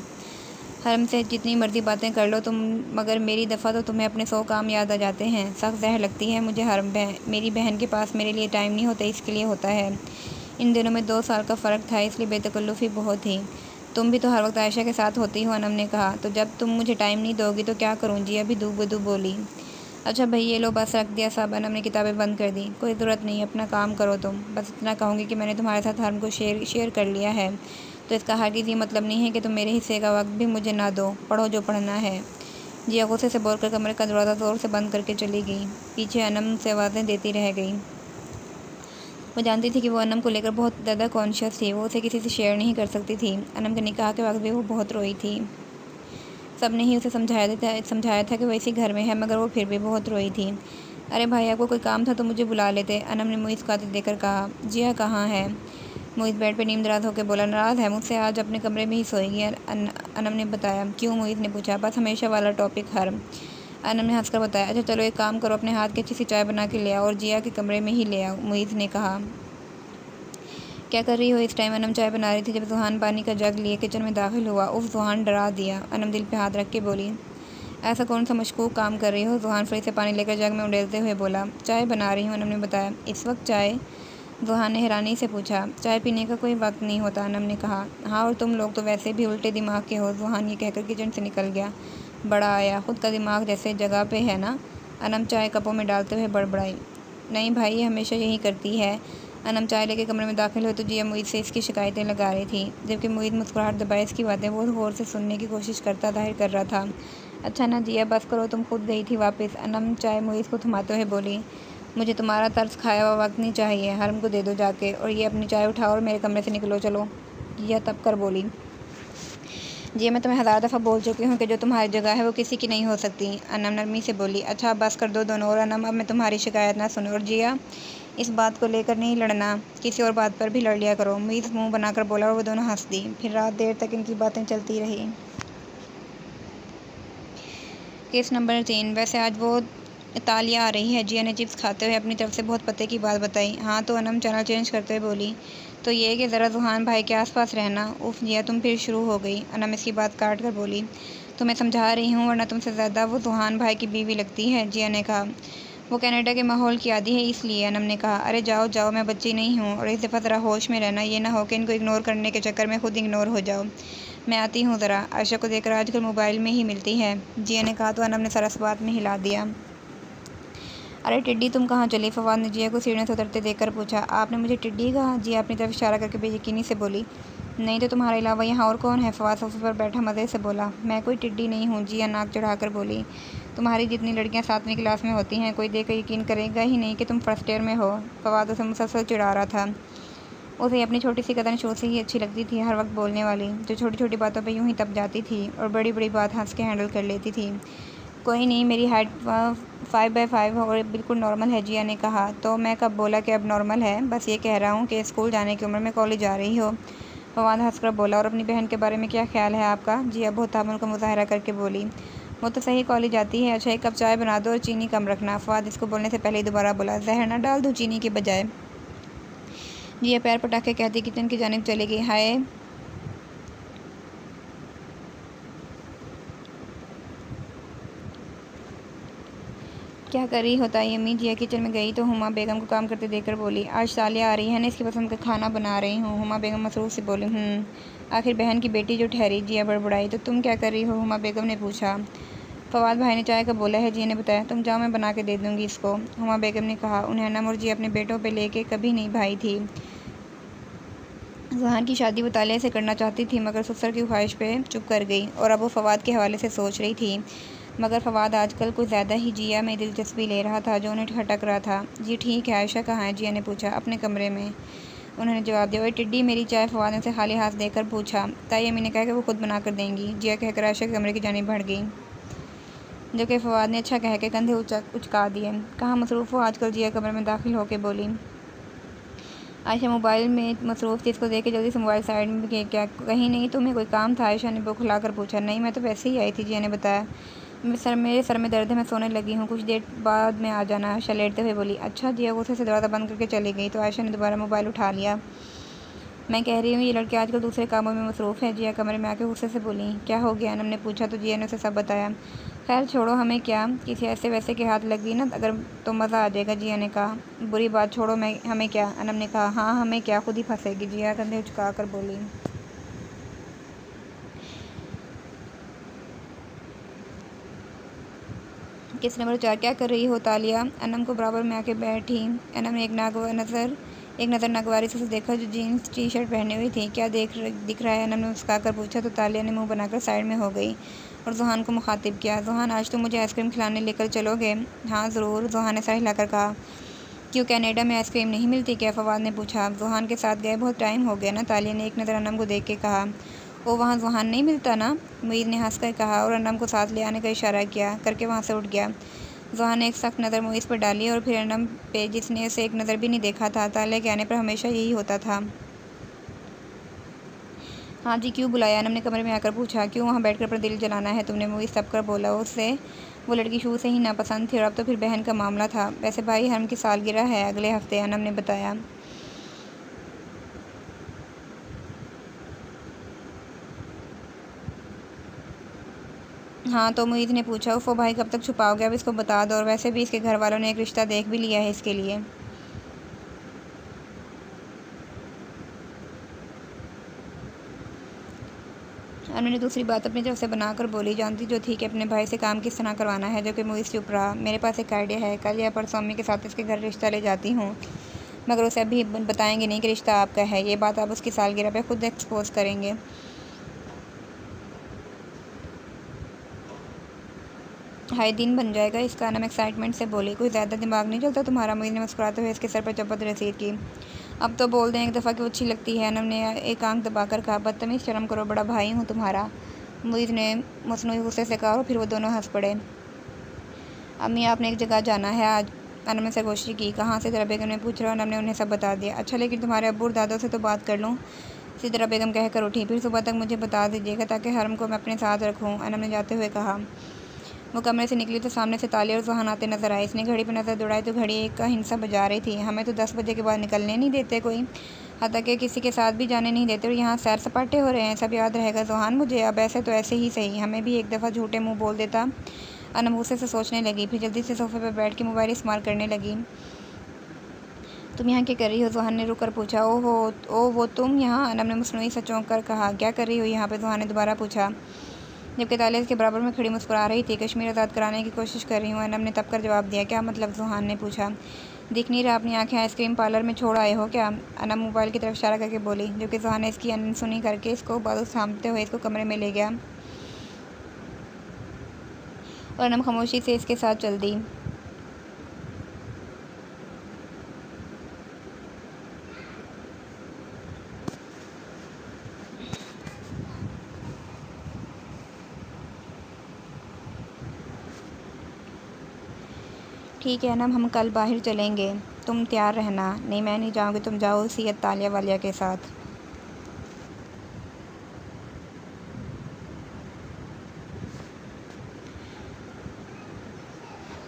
हरम से जितनी मर्ज़ी बातें कर लो तुम, मगर मेरी दफ़ा तो तुम्हें अपने 100 काम याद आ जाते हैं। सख्त जहर लगती है मुझे हरम। मेरी बहन के पास मेरे लिए टाइम नहीं होता, इसके लिए होता है। इन दिनों में 2 साल का फ़र्क था, इसलिए बेतकल्लुफ़ी बहुत थी। तुम भी तो हर वक्त आयशा के साथ होती हो, अनम ने कहा। तो जब तुम मुझे टाइम नहीं दोगी तो क्या करूँ, जिया भी दूबदू बोली। अच्छा भाई ये लो, बस रख दिया सब, अनम ने किताबें बंद कर दी। कोई ज़रूरत नहीं, अपना काम करो तुम। बस इतना कहूँगी कि मैंने तुम्हारे साथ हर को शेयर कर लिया है, तो इसका हरगिज़ ये मतलब नहीं है कि तुम मेरे हिस्से का वक्त भी मुझे ना दो। पढ़ो जो पढ़ना है। जिया गुस्से से बोलकर कमरे का दरवाज़ा ज़ोर से बंद करके चली गई। पीछे अनम से आवाज़ें देती रह गई। वो जानती थी कि वो अनम को लेकर बहुत ज़्यादा कॉन्शियस थी। वो उसे किसी से शेयर नहीं कर सकती थी। अनम के निकाह के वक्त भी वो बहुत रोई थी। सब ने ही उसे समझाया था कि वो इसी घर में है, मगर वो फिर भी बहुत रोई थी। अरे भाई आपको कोई काम था तो मुझे बुला लेते, अनम ने मुइज़ को आते देकर कहा। जिया कहाँ है? मुइज़ बेड पे नींद दराज होकर बोला। नाराज़ है मुझसे, आज अपने कमरे में ही सोएगी, अनम ने बताया। क्यों? मुइज़ ने पूछा। बस हमेशा वाला टॉपिक हर, अनम ने हंसकर बताया। अच्छा चलो एक काम करो, अपने हाथ की अच्छी सी चाय बना के ले आओ और जिया के कमरे में ही ले आओ, मुइज़ ने कहा। क्या कर रही हो इस टाइम? अनम चाय बना रही थी जब सुहान पानी का जग लिए किचन में दाखिल हुआ। उफ, सुहान डरा दिया, अनम दिल पे हाथ रख के बोली। ऐसा कौन सा मशकूक काम कर रही हो? सुहान फ्रिज से पानी लेकर जग में उंडेलते हुए बोला। चाय बना रही हूँ, अनम ने बताया। इस वक्त चाय? सुहान ने हैरानी से पूछा। चाय पीने का कोई वक्त नहीं होता, अनम ने कहा। हाँ और तुम लोग तो वैसे भी उल्टे दिमाग के हो, सुहान ये कहकर किचन से निकल गया। बड़ा आया, खुद का दिमाग जैसे जगह पे है ना, अनम चाय कपों में डालते हुए बड़बड़ाई। नहीं भाई ये हमेशा यही करती है। अनम चाय लेके कमरे में दाखिल हुए तो जिया मुइज़ से इसकी शिकायतें लगा रही थी, जबकि मुइज़ मुस्कुराहट दबाए इसकी बातें वो गौर से सुनने की कोशिश करता जाहिर कर रहा था। अच्छा ना जिया बस करो, तुम खुद गई थी वापस, अनम चाय मुइज़ को थमाते हुए बोली। मुझे तुम्हारा तर्स खाया हुआ वक्त नहीं चाहिए, हरम को दे दो जाके, और ये अपनी चाय उठाओ और मेरे कमरे से निकलो चलो, जिया तब कर बोली। जी मैं तुम्हें 1000 दफ़ा बोल चुकी हूँ कि जो तुम्हारी जगह है वो किसी की नहीं हो सकती, अनम नरमी से बोली। अच्छा बस कर दो दोनों, और अनम अब मैं तुम्हारी शिकायत ना सुनो, और जिया इस बात को लेकर नहीं लड़ना, किसी और बात पर भी लड़ लिया करो, मुइज़ मुंह बनाकर बोला और वो दोनों हंस दी। फिर रात देर तक इनकी बातें चलती रही। Case number 3। वैसे आज वो तालिया आ रही है, जिया ने चिप्स खाते हुए अपनी तरफ से बहुत पते की बात बताई। हाँ तो अनम चैनल चेंज करते हुए बोली। तो ये कि ज़रा सुहान भाई के आसपास रहना। उफ जिया तुम फिर शुरू हो गई, अनम इसकी बात काट कर बोली। तो मैं समझा रही हूँ, वरना तुमसे ज़्यादा वो सुहान भाई की बीवी लगती है, जिया ने कहा। वो कनाडा के माहौल की आदी है इसलिए, अनम ने कहा। अरे जाओ जाओ, मैं बच्ची नहीं हूँ, और इस दफ़ा ज़रा होश में रहना, ये ना हो कि इनको इग्नोर करने के चक्कर में खुद इग्नोर हो जाओ। मैं आती हूँ ज़रा, आयशा को देखकर आजकल मोबाइल में ही मिलती है, जिया ने कहा। तो अनम ने सरस बात में हिला दिया। अरे टिड्डी तुम कहाँ चली? फवाद ने जिया को सीढ़ियों से उतरते देखकर पूछा। आपने मुझे टिड्डी कहा? जिया अपनी तरफ इशारा करके बेयकीनी से बोली। नहीं तो तुम्हारे अलावा यहाँ और कौन है? फवाद सोफे पर बैठा मज़े से बोला। मैं कोई टिड्डी नहीं हूँ, जिया नाक चढ़ाकर बोली। तुम्हारी जितनी लड़कियाँ 7वीं क्लास में होती हैं, कोई देखकर यकीन करेगा ही नहीं कि तुम फर्स्ट ईयर में हो। फवाद उसे मुसलसल चिढ़ा रहा था। उसे अपनी छोटी सी कदर शो से ही अच्छी लगती थी, हर वक्त बोलने वाली, जो छोटी छोटी बातों पर यूँ ही तप जाती थी और बड़ी बड़ी बात हंस के हैंडल कर लेती थी। कोई नहीं, मेरी हाइट 5x5 और बिल्कुल नॉर्मल है, जिया ने कहा। तो मैं कब बोला कि अब नॉर्मल है? बस ये कह रहा हूँ कि स्कूल जाने की उम्र में कॉलेज जा रही हो, फवाद हंसकर बोला। और अपनी बहन के बारे में क्या ख्याल है आपका? जिया बहुत तामुल का मुजाहरा करके बोली। वो तो सही कॉलेज जाती है। अच्छा एक कप चाय बना दो और चीनी कम रखना, फवाद इसको बोलने से पहले ही दोबारा बोला। जहर ना डाल दूँ चीनी के बजाय? जिया पैर पटाखे कहती किचन की जानिब चली गई। हाय क्या कर रही होता है अम्मी? जिया किचन में गई तो हुमा बेगम को काम करते देखकर बोली। आज सालिया आ रही है ना, इसकी पसंद का खाना बना रही हूँ, हुमा बेगम मसरूफ़ से बोली। आखिर बहन की बेटी जो ठहरी, जिया बड़बड़ाई। तो तुम क्या कर रही हो? हुमा बेगम ने पूछा। फवाद भाई ने चाय का बोला है, जिया ने बताया। तुम जाओ, मैं बना के दे दूँगी इसको, हुमा बेगम ने कहा। उन्हें अनम और जिया अपने बेटों पर लेके कभी नहीं भाई थी। सुहान की शादी वो तालिया से करना चाहती थी, मगर ससुर की ख्वाहिश पे चुप कर गई, और अब वो फवाद के हवाले से सोच रही थी। मगर फवाद आजकल कुछ ज़्यादा ही जिया में दिलचस्पी ले रहा था, जो उन्हें खटक रहा था। जी ठीक है, आयशा कहाँ है? जिया ने पूछा। अपने कमरे में, उन्होंने जवाब दिया। वही टिड्डी मेरी चाय? फवाद ने उसे खाली हाथ देकर पूछा। ताई अम्मी ने कहा कि वो खुद बना कर देंगी, जिया कहकर आयशा के कमरे की जानिब बढ़ गई, जो कि फवाद ने अच्छा कह के कंधे उचका दिए। कहाँ मसरूफ़ हो आजकल? जिया कमरे में दाखिल होकर बोली। आयशा मोबाइल में मसरूफ़ थी, इसको देख के जल्दी से मोबाइल साइड में गई। क्या कहीं नहीं, तुम्हें कोई काम था? आयशा ने बुक खुलाकर पूछा। नहीं मैं तो वैसे ही आई थी, जिया ने बताया। मेरे सर में दर्द है, मैं सोने लगी हूँ, कुछ देर बाद में आ जाना, आयशा लेटते हुए बोली। अच्छा, जिया गुस्से से दरवाज़ा बंद करके चली गई तो आयशा ने दोबारा मोबाइल उठा लिया। मैं कह रही हूँ ये लड़के आजकल दूसरे कामों में मसरूफ़ है, जिया कमरे में आके गुस्से से बोली। क्या हो गया? अनम ने पूछा तो जिया ने उसे सब बताया। खैर छोड़ो, हमें क्या, किसी ऐसे वैसे के हाथ लग गई ना अगर तो मज़ा आ जाएगा, जिया ने कहा। बुरी बात छोड़ो, हमें क्या, अनम ने कहा। हाँ हमें क्या, खुद ही फंसेगी, जिया कंधे उचका कर बोली। किस नंबर 4 क्या कर रही हो तालिया? अनम को बराबर में आके बैठी। अनम ने एक नज़र नागवारी से उसे देखा जो जीन्स टी शर्ट पहने हुई थी। क्या दिख रहा है? अनम ने मुस्कुराकर पूछा तो तालिया ने मुंह बनाकर साइड में हो गई और ज़ुहान को मुखातिब किया। ज़ुहान, आज तुम मुझे आइसक्रीम खिलाने लेकर चलोगे? हाँ ज़रूर, ज़ुहान ने सर हिलाकर कहा। क्यों, कनाडा में आइसक्रीम नहीं मिलती क्या? फवाद ने पूछा। ज़ुहान के साथ गए बहुत टाइम हो गया ना, तालिया ने एक नज़र अनम को देख के कहा। ओ, वहाँ ज़ुहान नहीं मिलता ना, मुईद ने हंसकर कहा और अनम को साथ ले आने का इशारा किया करके वहाँ से उठ गया। ज़ुहान ने एक सख्त नज़र मुईद पर डाली और फिर अनम पे, जिसने उसे एक नज़र भी नहीं देखा था। तालिया के आने पर हमेशा यही होता था। हाँ जी, क्यों बुलाया? अनम ने कमरे में आकर पूछा। क्यों, वहाँ बैठकर अपना दिल जलाना है तुमने? मुईद सब कर बोला। उसे वो लड़की शुरू से ही नापसंद थी और अब तो फिर बहन का मामला था। वैसे भाई हरम की सालगिरह है अगले हफ्ते, अनम ने बताया। हाँ, तो मुईद ने पूछा। उफ़ो भाई, कब तक छुपाओगे? अब इसको बता दो, और वैसे भी इसके घर वालों ने एक रिश्ता देख भी लिया है इसके लिए। उन्होंने दूसरी बात अपनी तरफ से बनाकर बोली, जानती जो थी कि अपने भाई से काम किस तरह करवाना है, जो कि मुझे चुप रहा। मेरे पास एक आइडिया है, कल या परसों अम्मी के साथ इसके घर रिश्ता ले जाती हूँ, मगर उसे अभी बताएंगे नहीं कि रिश्ता आपका है। ये बात आप उसकी सालगिरह पे खुद एक्सपोज करेंगे। हाई दिन बन जाएगा इसका, नाम एक्साइटमेंट से बोली। कोई ज़्यादा दिमाग नहीं चलता तुम्हारा? मुझे ने मुस्कुराते हुए इसके सर पर चपत रसीद की। अब तो बोल दें एक दफ़ा कि वो अच्छी लगती है, अनम ने एक आंख दबाकर कहा। बदतमीज़, शर्म करो, बड़ा भाई हूँ तुम्हारा, मुईज़ ने मसनूई गुस्से से कहा और फिर वो दोनों हंस पड़े। अम्मी, आपने एक जगह जाना है आज, अनम ने सरगोशी की। कहाँ? सिद्रा बेगम ने पूछा और अनम ने उन्हें सब बता दिया। अच्छा, लेकिन तुम्हारे अब्बू और दादों से तो बात कर लूँ, सिद्रा बेगम कहकर उठी। फिर सुबह तक मुझे बता दीजिएगा ताकि हरम को मैं अपने साथ रखूँ, अनम ने जाते हुए कहा। वो कमरे से निकली तो सामने से तालिया और ज़ुहान आते नजर आए। इसने घड़ी पर नज़र दौड़ाई तो घड़ी एक का हिंसा बजा रही थी। हमें तो 10 बजे के बाद निकलने नहीं देते कोई, हत्ता कि किसी के साथ भी जाने नहीं देते, और यहाँ सैर सपाटे हो रहे हैं। सब याद रहेगा ज़ुहान मुझे, अब ऐसे तो ऐसे ही सही, हमें भी एक दफ़ा झूठे मुँह बोल देता। अनम गुस्से से सोचने लगी, फिर जल्दी से सोफे पर बैठ के मोबाइल इस्तेमाल करने लगी। तुम यहाँ क्या कर रही हो? ज़ुहान ने रुक कर पूछा। ओ वो तुम यहाँ? अनम ने मसनूई से चौंक कर कहा। क्या कर रही हो यहाँ पे? ज़ुहान ने दोबारा पूछा, जबकि तालिया के बराबर में खड़ी मुस्कुरा रही थी। कश्मीर आज़ाद कराने की कोशिश कर रही हूँ, अनम ने तब कर जवाब दिया। क्या मतलब? ज़ुहान ने पूछा। दिख नहीं रहा अपनी आंखें आइसक्रीम पार्लर में छोड़ आए हो क्या? अनम मोबाइल की तरफ इशारा करके बोली, जबकि ज़ुहान ने इसकी अनसुनी करके इसको बाजू थामते हुए इसको कमरे में ले गया और अनम खामोशी से इसके साथ चल दी। ठीक है अनम, हम कल बाहर चलेंगे, तुम तैयार रहना। नहीं, मैं नहीं जाऊँगी, तुम जाओ सीयत तालिया वालिया के साथ।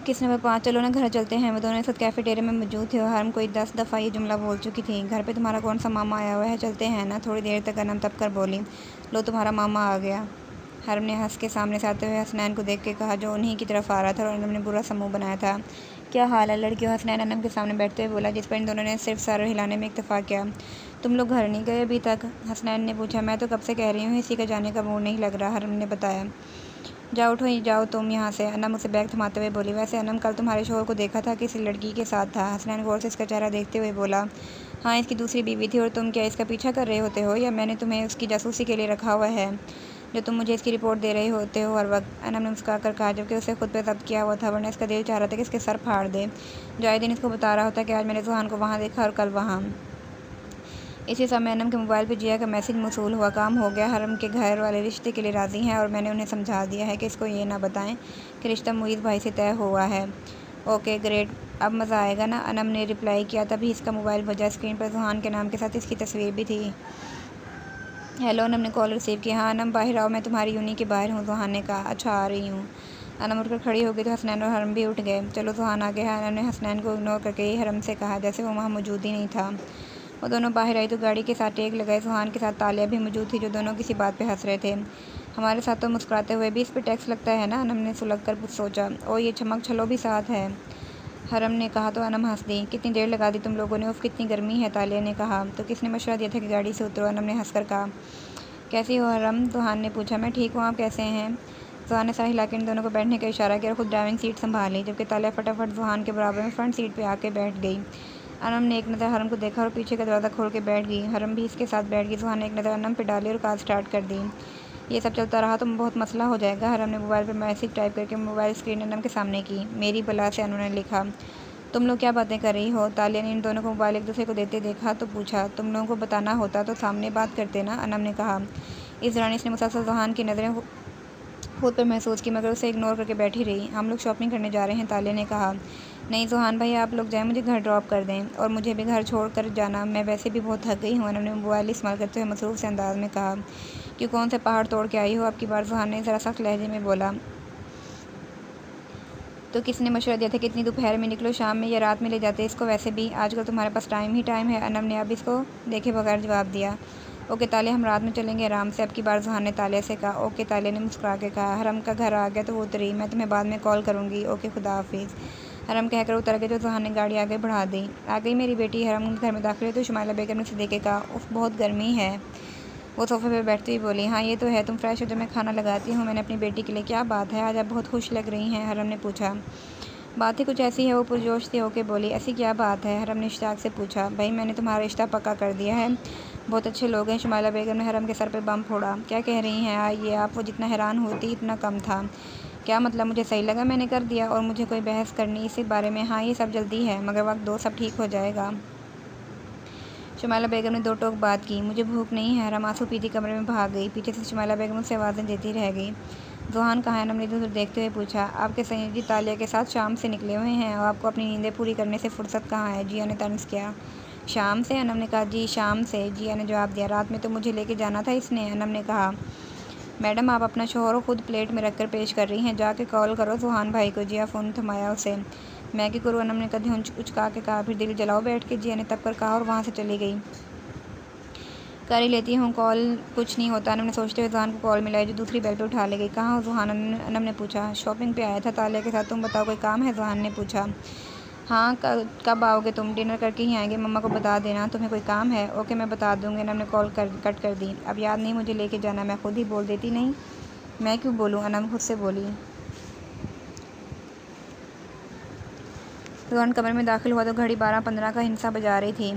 किस नंबर 5? चलो ना घर चलते हैं। वो दोनों इस वक्त कैफेटेरिया में मौजूद थे और हरम कोई 10 दफ़ा ये जुमला बोल चुकी थी। घर पे तुम्हारा कौन सा मामा आया हुआ है, चलते हैं ना। थोड़ी देर तक अनम तब कर बोली, लो तुम्हारा मामा आ गया। हरम ने हंस के सामने से आते हुए हसनैन को देख के कहा, जो उन्हीं की तरफ आ रहा था, और अनम ने बुरा सा मुँह बनाया था। क्या हाल है लड़कियों? हसनैन अनम के सामने बैठते हुए बोला, जिस पर इन दोनों ने सिर्फ सर हिलाने में इत्तेफाक किया। तुम लोग घर नहीं गए अभी तक? हसनैन ने पूछा। मैं तो कब से कह रही हूँ, इसी का जाने का मूड नहीं लग रहा, हरम ने बताया। जाओ उठो, जाओ तुम यहाँ से, अनम उसे बैग थमाते हुए बोली। वैसे अनम, कल तुम्हारे शोहर को देखा था, किसी लड़की के साथ था। हसनैन गौर से इसका चेहरा देखते हुए बोला। हाँ, इसकी दूसरी बीवी थी। और तुम क्या इसका पीछा कर रहे होते हो, या मैंने तुम्हें उसकी जासूसी के लिए रखा हुआ है, जो तुम मुझे इसकी रिपोर्ट दे रहे होते हो हर वक्त? अनम ने मुस्कुरा कर कहा, जबकि उसे खुद पर जब्त किया हुआ था, वरना इसका दिल चाह रहा था कि इसके सर फाड़ दे। जो आए दिन इसको बता रहा होता कि आज मैंने ज़ुहान को वहाँ देखा और कल वहाँ। इसी समय अनम के मोबाइल पर जिया का मैसेज मौसूल हुआ। काम हो गया, हरम के घर वाले रिश्ते के लिए राज़ी हैं और मैंने उन्हें समझा दिया है कि इसको ये ना बताएं कि रिश्ता मुईज़ भाई से तय हुआ है। ओके ग्रेट, अब मज़ा आएगा ना, अनम ने रिप्लाई किया। तभी इसका मोबाइल बजा। स्क्रीन पर ज़ुहान के नाम के साथ इसकी तस्वीर भी थी। हेलो, अनम ने कॉल रिसीव किया। हाँ अनम, बाहर आओ, मैं तुम्हारी यूनी के बाहर हूँ, ज़ुहान ने कहा। अच्छा, आ रही हूँ। अनम उठकर खड़ी हो गई तो हसनैन और हरम भी उठ गए। चलो ज़ुहान आ गया, अनम ने हसनैन को इग्नोर करके हरम से कहा, जैसे वो वहाँ मौजूद ही नहीं था। वो दोनों बाहर आई तो गाड़ी के साथ टेक लगाए। ज़ुहान के साथ तालिया भी मौजूद थी, जो दोनों किसी बात पे हंस रहे थे। हमारे साथ तो मुस्कुराते हुए भी इस पर टैक्स लगता है ना, अनम ने सुलग कर सोचा। ओ, ये चमक छलो भी साथ है, हरम ने कहा तो अनम हंस दी। कितनी देर लगा दी तुम लोगों ने, उफ़ कितनी गर्मी है, तालिया ने कहा। तो किसने मशवरा दिया था कि गाड़ी से उतरो, अनम ने हंसकर कहा। कैसी हो हरम? ज़ुहान ने पूछा। मैं ठीक हूँ, आप कैसे हैं? जुहान ने सर हिला के इन दोनों को बैठने का इशारा किया और खुद ड्राइविंग सीट संभाली, जबकि तालिया फटाफट जुहान के बराबर में फ्रंट सीट पे आके बैठ गई। अनम ने एक नज़र हरम को देखा और पीछे का दरवाज़ा खोल के बैठ गई। हरम भी इसके साथ बैठ गई। जुहान ने एक नज़र अनम पे डाली और कार स्टार्ट कर दी। ये सब चलता रहा तो बहुत मसला हो जाएगा। हरम ने मोबाइल पर मैसेज टाइप करके मोबाइल स्क्रीन अनम के सामने की। मेरी बला से उन्होंने लिखा, तुम लोग क्या बातें कर रही हो? तालिया ने इन दोनों को मोबाइल एक दूसरे को देते देखा तो पूछा, तुम लोगों को बताना होता तो सामने बात करते ना, अनम ने कहा। इस दौरान इसने मुसलसल जुहान की नज़रें खुद पर महसूस की, मगर उसे इग्नोर करके बैठी रही। हम लोग शॉपिंग करने जा रहे हैं, तालिया ने कहा। नहीं जुहान भाई, आप लोग जाएं, मुझे घर ड्रॉप कर दें और मुझे भी घर छोड़ कर जाना, मैं वैसे भी बहुत थक गई हूँ, अनम ने मोबाइल इस्तेमाल करते हुए मसरूफ़ से अंदाज में कहा। कि कौन से पहाड़ तोड़ के आई हो? आपकी बार जुहान ने ज़रा सख्त लहजे में बोला। तो किसने मशवरा दिया था कि इतनी दोपहर में निकलो, शाम में या रात में ले जाते इसको? वैसे भी आजकल तुम्हारे पास टाइम ही टाइम है, अनम ने अब इसको देखे बगैर जवाब दिया। ओके तालिया, हम रात में चलेंगे आराम से, अब की बार जुहान ने तालिया से कहा। ओके तालिया ने मुस्कुरा के कहा। हरम का घर आ गया तो वो उतरी, मैं तुम्हें बाद में कॉल करूँगी, ओके खुदा हाफिज़। हरम कहकर उतर गए तो जुहान ने गाड़ी आगे बढ़ा दी। आ गई मेरी बेटी। हरम घर में दाखिल हुई तो शुमाइला बेगम ने उसे देखे कहा, उफ बहुत गर्मी है। वो सोफ़े पर बैठती हुई बोली, हाँ ये तो है, तुम फ्रेश हो जो मैं खाना लगाती हूँ मैंने अपनी बेटी के लिए। क्या बात है, आज आप बहुत खुश लग रही हैं, हरम ने पूछा। बात ही कुछ ऐसी है, वो पुरजोश से होके बोली। ऐसी क्या बात है, हरम ने इश्तियाक से पूछा। भाई मैंने तुम्हारा रिश्ता पक्का कर दिया है, बहुत अच्छे लोग हैं। शुमाइला बेगम ने हरम के सर पे बम फोड़ा। क्या कह रही हैं आइए आप? वो जितना हैरान होती इतना कम था। क्या मतलब? मुझे सही लगा मैंने कर दिया और मुझे कोई बहस करनी इसी बारे में? हाँ ये सब जल्दी है, मगर वक्त दो, सब ठीक हो जाएगा। शुमाइला बेगम ने दो टोक बात की। मुझे भूख नहीं है, हरम आंसू पीती कमरे में भाग गई। पीछे से शुमाइला बेगम उसे आवाज़ें देती रह गई। जुहान कहाँ है? अनम ने इधर उधर देखते हुए पूछा। आपके सैयद जी तालिया के साथ शाम से निकले हुए हैं और आपको अपनी नींदें पूरी करने से फुर्सत कहाँ है? जिया ने तंज किया। शाम से? अनम ने कहा। जी शाम से, जिया ने जवाब दिया। रात में तो मुझे लेके जाना था इसने, अनम ने कहा। मैडम आप अपना शोहर खुद प्लेट में रखकर पेश कर रही हैं, जाके कॉल करो जुहान भाई को। जिया फ़ोन थमाया उसे। मैं क्या करूँ? अनम ने कदम उचका के कहा। फिर दिल जलाओ बैठ के, जिया ने तब कर कहा और वहाँ से चली गई। कर ही लेती हूँ कॉल, कुछ नहीं होता, अनम ने सोचते हुए जुहान को कॉल मिलाई जो दूसरी बेल पे उठा ले गई। कहाँ हो जुहान? अनम ने पूछा। शॉपिंग पे आया था तालिया के साथ, तुम बताओ कोई काम है? जुहान ने पूछा। हाँ कब आओगे तुम? डिनर करके ही आएंगे, मम्मा को बता देना तुम्हें कोई काम है। ओके मैं बता दूँगी, अनम ने कॉल कट कर दी। अब याद नहीं मुझे लेके जाना, मैं खुद ही बोल देती। नहीं मैं क्यों बोलूँ, अनम खुद से बोली। जुहान कमरे में दाखिल हुआ तो घड़ी 12:15 का हिंसा बजा रही थी।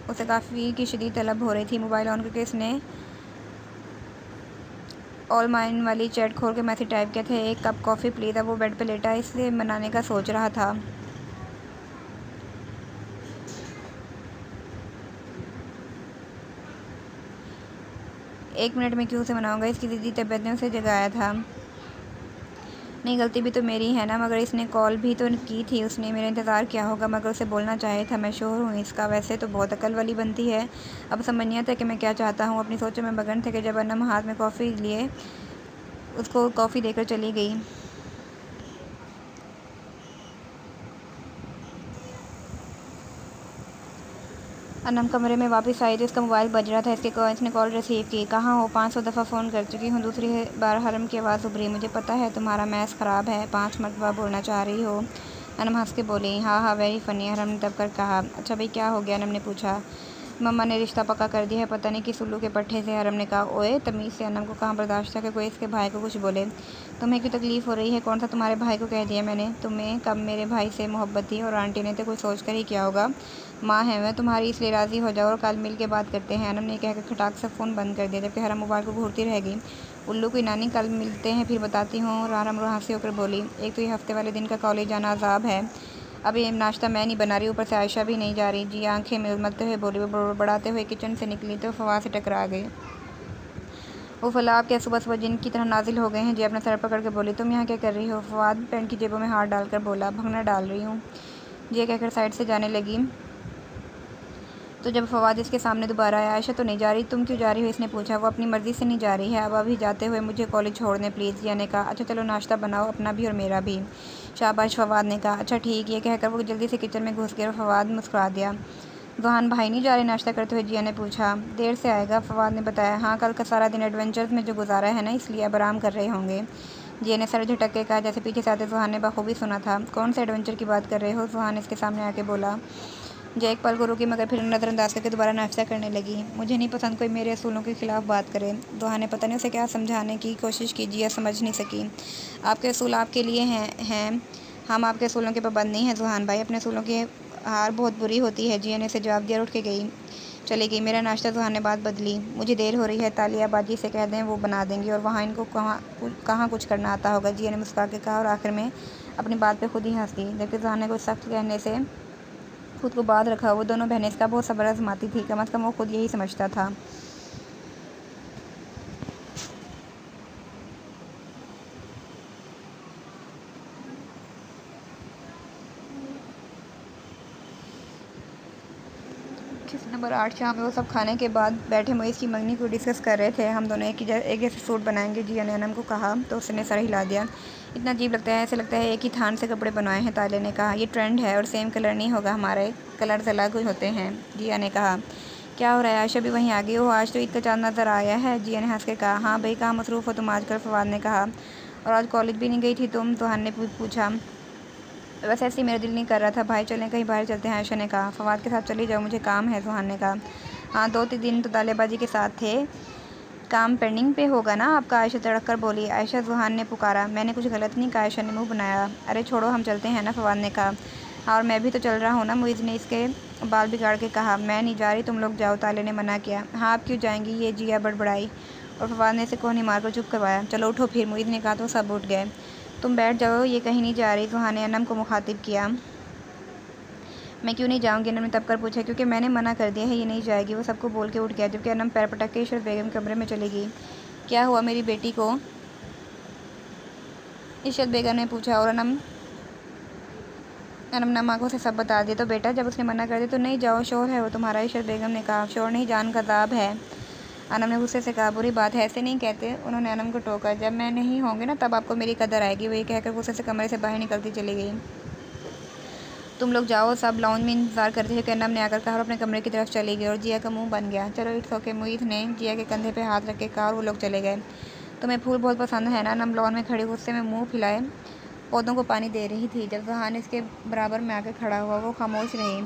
उसे काफ़ी की शदीद तलब हो रही थी। मोबाइल ऑन करके इसने ऑल माइन वाली चैट खोल के मैसेज टाइप किया था, एक कप कॉफ़ी प्लीज़। अब वो बेड पे लेटा इसे मनाने का सोच रहा था। एक मिनट में क्यों उसे मनाऊंगा, इसकी दीदी तबीयत ने उसे जगाया था। नहीं गलती भी तो मेरी है ना, मगर इसने कॉल भी तो की थी, उसने मेरा इंतज़ार किया होगा, मगर उसे बोलना चाहिए था मैं शोहर हूँ इसका। वैसे तो बहुत अकल वाली बनती है, अब समझ नहीं आता कि मैं क्या चाहता हूँ। अपनी सोचों में मगन थे कि जब अनम हाथ में कॉफ़ी लिए उसको कॉफ़ी देकर चली गई। अनम कमरे में वापस आई तो इसका मोबाइल बज रहा था। इसने कॉल रिसीव की। कहाँ हो? 500 दफ़ा फ़ोन कर चुकी हूँ। दूसरी बार हरम की आवाज़ उभरी। मुझे पता है तुम्हारा मैथ्स ख़राब है, 5 मरतबा बोलना चाह रही हो। अनम हंस के बोली। हाँ वेरी फ़नी, हरम ने दब कर कहा। अच्छा भाई क्या हो गया? अनम ने पूछा। मम्मा ने रिश्ता पक्का कर दिया है, पता नहीं किस उल्लू के पट्टे से, हरम ने कहा। ओए तमीज़ से, अनम को कहाँ बर्दाश्त था कि कोई इसके भाई को कुछ बोले। तुम्हें क्यों तकलीफ़ हो रही है? कौन सा तुम्हारे भाई को कह दिया मैंने? तुम्हें कब मेरे भाई से मोहब्बत थी? और आंटी ने तो कुछ सोच कर ही किया होगा, माँ है मैं तुम्हारी, इसलिए राज़ी हो जाओ और कल मिल के बात करते हैं। अनम ने कहकर खटाक से फ़ोन बंद कर दिया, जबकि हरम मोबाइल को घूरती रह गई। उल्लू की नानी, कल मिलते हैं फिर बताती हूँ। और हरम हंसी होकर बोली। एक तो ये हफ्ते वाले दिन का कॉलेज जाना अजाब है, अब ये नाश्ता मैं नहीं बना रही, ऊपर से आयशा भी नहीं जा रही। जी आंखें में उलझते हुए बोली। वो बढ़ाते हुए किचन से निकली तो फवाद से टकरा गई। वो फलाब क्या सुबह सुबह जिन की तरह नाजिल हो गए हैं। जी अपना सर पकड़ के बोली। तुम यहाँ क्या कर रही हो? फवाद पैंट की जेबों में हाथ डालकर बोला। भगना डाल रही हूँ, जी कहकर साइड से जाने लगी तो जब फवाद इसके सामने दोबारा आया। आयशा तो नहीं जा रही, तुम क्यों जा रही हो? इसने पूछा। वो अपनी मर्ज़ी से नहीं जा रही है, अब अभी जाते हुए मुझे कॉलेज छोड़ने प्लीज़, जिया ने कहा। अच्छा चलो नाश्ता बनाओ, अपना भी और मेरा भी। शाबाश, फवाद ने कहा। अच्छा ठीक, ये कहकर वो जल्दी से किचन में घुस गया और फवाद मुस्कुरा दिया। जुहान भाई नहीं जा रहे नाश्ता करते हुए? जिया ने पूछा। देर से आएगा, फवाद ने बताया। हाँ कल का सारा दिन एडवेंचर्स में जो गुजारा है ना, इसलिए अब आराम कर रहे होंगे, जिया ने सर झटक के कहा, जैसे पीछे से आते जुहान ने बखूबी सुना था। कौन से एडवेंचर की बात कर रहे हो? जुहान इसके सामने आके बोला। जो एक पल को रुकी मगर फिर नज़रअंदाज करके दोबारा नाश्ता करने लगी। मुझे नहीं पसंद कोई मेरे असूलों के खिलाफ बात करे। दुहा ने पता नहीं उसे क्या समझाने की कोशिश की, जिया समझ नहीं सकी। आपके असूल आपके लिए हैं, हम आपके असूलों के पाबंद नहीं हैं जुहान भाई। अपने असूलों की हार बहुत बुरी होती है। जिया ने उसे जवाब दिया और उठ के चली गई। मेरा नाश्ता जुहान ने बात बदली। मुझे देर हो रही है, तालिया बाजी से कह दें वो बना देंगी, और वहाँ इनको कहाँ कुछ करना आता होगा। जिया ने मुस्कुरा के कहा और आखिर में अपनी बात पे खुद ही हंस दी, जबकि जुहान ने कुछ सख्त कहने से खुद को बात रखा। वो दोनों बहनें इसका बहुत सब्र आजमाती थी, कम अज़ कम वो खुद यही समझता था। नंबर 8 शाम में वो सब खाने के बाद बैठे मुइज़ की मंगनी को डिस्कस कर रहे थे। हम दोनों एक जैसे सूट बनाएंगे, जिया ने अनम को कहा तो उसने सर हिला दिया। इतना अजीब लगता है, ऐसे लगता है एक ही थान से कपड़े बनवाए हैं। ताले ने कहा, ये ट्रेंड है और सेम कलर नहीं होगा, हमारे कलर्स अलग होते हैं। जिया ने कहा, क्या हो रहा है, आयशा भी वहीं आ गई हो, आज तो ईद का चाँद नज़र आया है। जिया ने हंस के कहा, हाँ भाई, कहाँ मसरूफ़ हो तुम आजकल, फवाद ने कहा। और आज कॉलेज भी नहीं गई थी तुम, तुहान ने पूछा। वैसे ऐसे ही मेरा दिल नहीं कर रहा था भाई, चलें कहीं बाहर चलते हैं, आयशा ने कहा। फवाद के साथ चली जाओ, मुझे काम है, सुहान ने कहा। हाँ, 2-3 दिन तो तालेबाजी के साथ थे, काम पेंडिंग पे होगा ना आपका, आयशा तड़क कर बोली। आयशा, जुहान ने पुकारा। मैंने कुछ गलत नहीं कहा, आयशा ने मुंह बनाया। अरे छोड़ो, हम चलते हैं ना, फवाद ने कहा। हाँ, और मैं भी तो चल रहा हूँ ना, मुइज़ ने इसके बाल बिगाड़ के कहा। मैं नहीं जा रही, तुम लोग जाओ, ताले ने मना किया। हाँ, आप क्यों जाएंगी, ये जिया बड़बड़ाई, और फवाद ने इसे कोहनी मारकर चुप करवाया। चलो उठो फिर, मुइज़ ने कहा तो सब उठ गए। तुम बैठ जाओ, ये कहीं नहीं जा रही, जुहान ने अनम को मुखातिब किया। मैं क्यों नहीं जाऊँगी, अनम ने तब कर पूछा। क्योंकि मैंने मना कर दिया है, ये नहीं जाएगी, वो सबको बोल के उठ गया, जबकि अनम पैर पटक के इशरत बेगम कमरे में चली गई। क्या हुआ मेरी बेटी को, इशरत बेगम ने पूछा, और अनम नम आंखों से सब बता दिया। तो बेटा, जब उसने मना कर दिया तो नहीं जाओ, शोर है वो तुम्हारा, इशरत बेगम ने कहा। शोर नहीं, जान का अज़ाब है, अनम ने गुस्से से कहा। बुरी बात है, ऐसे नहीं कहते, उन्होंने अनम को टोका। जब मैं नहीं होंगी ना तब आपको मेरी कदर आएगी, वही कहकर गुस्से से कमरे से बाहर निकलती चली गई। तुम लोग जाओ, सब लाउंज में इंतजार करते थे कि अनम ने आकर कहा, और अपने कमरे की तरफ चली गई, और जिया का मुंह बन गया। चलो इट्स ओके, मुइज़ ने जिया के कंधे पे हाथ रख के कहा, और वो लोग चले गए। तुम्हें फूल बहुत पसंद है ना, अनम लॉन में खड़ी गुस्से में मुँह फैलाए पौधों को पानी दे रही थी। जब जहान इसके बराबर में आकर खड़ा हुआ, वो खामोश रही।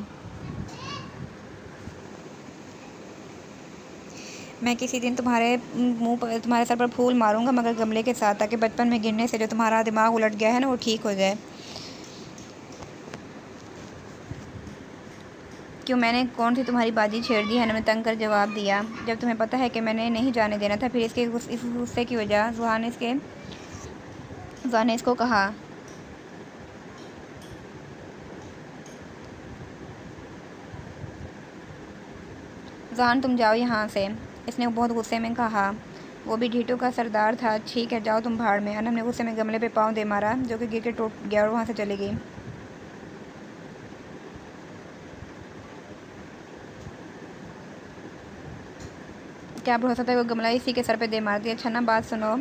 मैं किसी दिन तुम्हारे सर पर फूल मारूंगा, मगर गमले के साथ, ताकि बचपन में गिरने से जो तुम्हारा दिमाग उलट गया है ना, वो ठीक हो जाए। क्यों, मैंने कौन सी तुम्हारी बाजी छेड़ दी है, ने तंग कर जवाब दिया। जब तुम्हें पता है कि मैंने नहीं जाने देना था, फिर इस गुस्से की वजह, जुहान ने इसको कहा। जुहान, तुम जाओ यहाँ से, इसने बहुत गुस्से में कहा। वो भी ढीठों का सरदार था। ठीक है, जाओ तुम भाड़ में, अनम ने गुस्से में गमले पे पाँव दे मारा, जो कि गिर के टूट गया, और वहाँ से चली गई। क्या भरोसा था, वो गमला इसी के सर पे दे मारती। अच्छा ना, बात सुनो,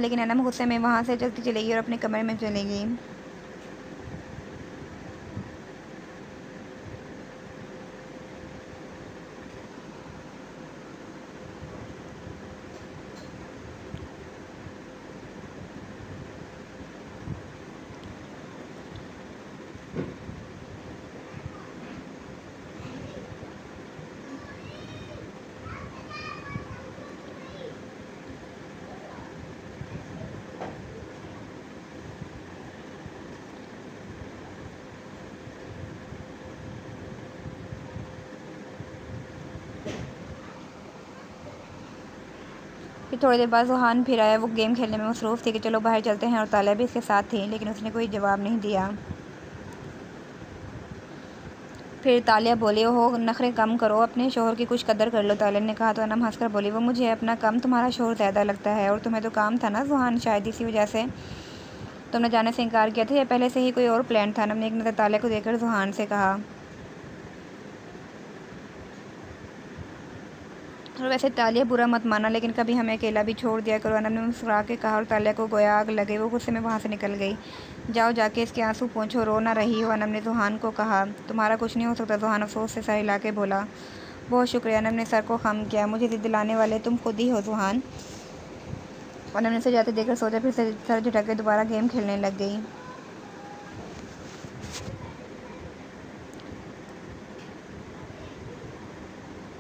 लेकिन अनम गुस्से में वहाँ से चलती चली गई और अपने कमरे में चली गई। फिर थोड़ी देर बाद जुहान फिर आया। वो गेम खेलने में मसरूफ़ थी कि चलो बाहर चलते हैं, और तालिया भी इसके साथ थी, लेकिन उसने कोई जवाब नहीं दिया। फिर तालिया बोली, ओहो, नखरे कम करो, अपने शोहर की कुछ कदर कर लो, तालिया ने कहा। तो अनम हंसकर बोली, वो मुझे अपना कम, तुम्हारा शोहर ज़्यादा लगता है, और तुम्हें तो काम था ना जुहान, शायद इसी वजह से तुमने जाने से इनकार किया था, या पहले से ही कोई और प्लान था, अनम ने एक नज़र तालिया को देखकर जुहान से कहा। और वैसे तालिया, बुरा मत माना, लेकिन कभी हमें अकेला भी छोड़ दिया करो, अनम ने मुस्कुरा के कहा, और तालिया को गोया आग लग गई। वो गुस्से में वहाँ से निकल गई। जाओ, जाके इसके आंसू पोंछो, रो ना रही हो, अनम ने जुहान को कहा। तुम्हारा कुछ नहीं हो सकता, जुहान अफसोस से सर हिला के बोला। बहुत शुक्रिया, अनम ने सर को खम किया। मुझे जिद दिलाने वाले तुम खुद ही हो जुहान। अनम ने उसे जाते देखकर सोचा, फिर सर झटक के दोबारा गेम खेलने लग गई।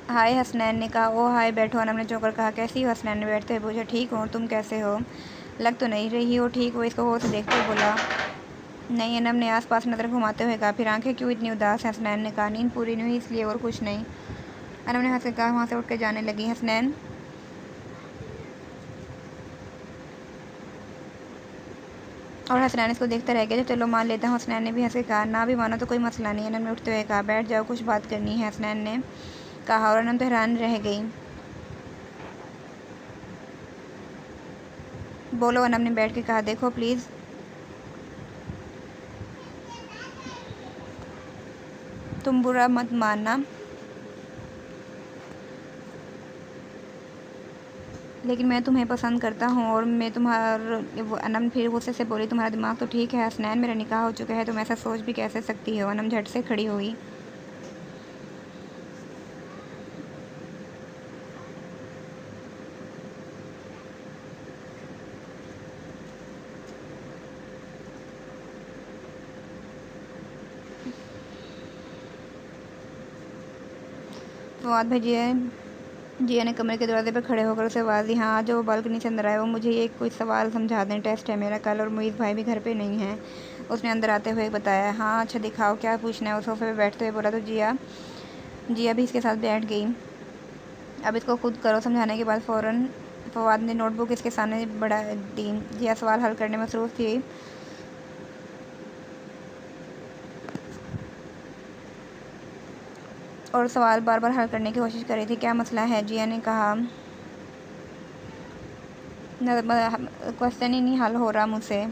हाय, हसनैन ने कहा। ओ हाय, बैठो, अनम ने चौंक कर कहा। कैसी हो? हसनैन ने बैठते हुए पूछा। ठीक हो, तुम कैसे हो? लग तो नहीं रही हो ठीक। वो इसको गौर से देखते हुए बोला। नहीं, अनम ने आसपास नज़र घुमाते हुए कहा। फिर आंखें क्यों इतनी उदास हैं? हसनैन ने कहा। नींद पूरी नहीं हुई इसलिए, और कुछ नहीं। अनम ने हंस कर कहा। वहाँ से उठ कर जाने लगी। हसनैन और हसनैन इसको देखता रह गया। चलो मान लेता हूँ, हसनैन ने भी हंस के कहा। ना भी मानो तो कोई मसला नहीं। अनम ने उठते हुए कहा। बैठ जाओ, कुछ बात करनी है, हसनैन ने कहा। और अनम तो हैरान रह गई। बोलो, अनम ने बैठ के कहा। देखो प्लीज़, तुम बुरा मत मानना, लेकिन मैं तुम्हें पसंद करता हूँ और मैं अनम फिर गुस्से से बोली। तुम्हारा दिमाग तो ठीक है हसनैन, मेरा निकाह हो चुका है, तुम ऐसा सोच भी कैसे सकती हो? अनम झट से खड़ी हुई। फवाद भाई जिया ने कमरे के दरवाजे पर खड़े होकर उसे आवाज़ दी। हाँ, आज वो बालकनी से अंदर आया। वो मुझे ये कुछ सवाल समझा दें। टेस्ट है मेरा कल, और मुईज़ भाई भी घर पे नहीं है, उसने अंदर आते हुए बताया। हाँ अच्छा, दिखाओ क्या पूछना है, वो सोफे पे बैठते हुए बोला। तो जिया भी इसके साथ बैठ गई। अब इसको खुद करो। समझाने के बाद फ़ौरन फवाद ने नोटबुक इसके सामने बढ़ा दी। जिया सवाल हल करने में मसरूफ़ थी और सवाल बार बार हल करने की कोशिश कर रही थी। क्या मसला है? जिया ने कहा। क्वेश्चन ही नहीं हल हो रहा मुझसे।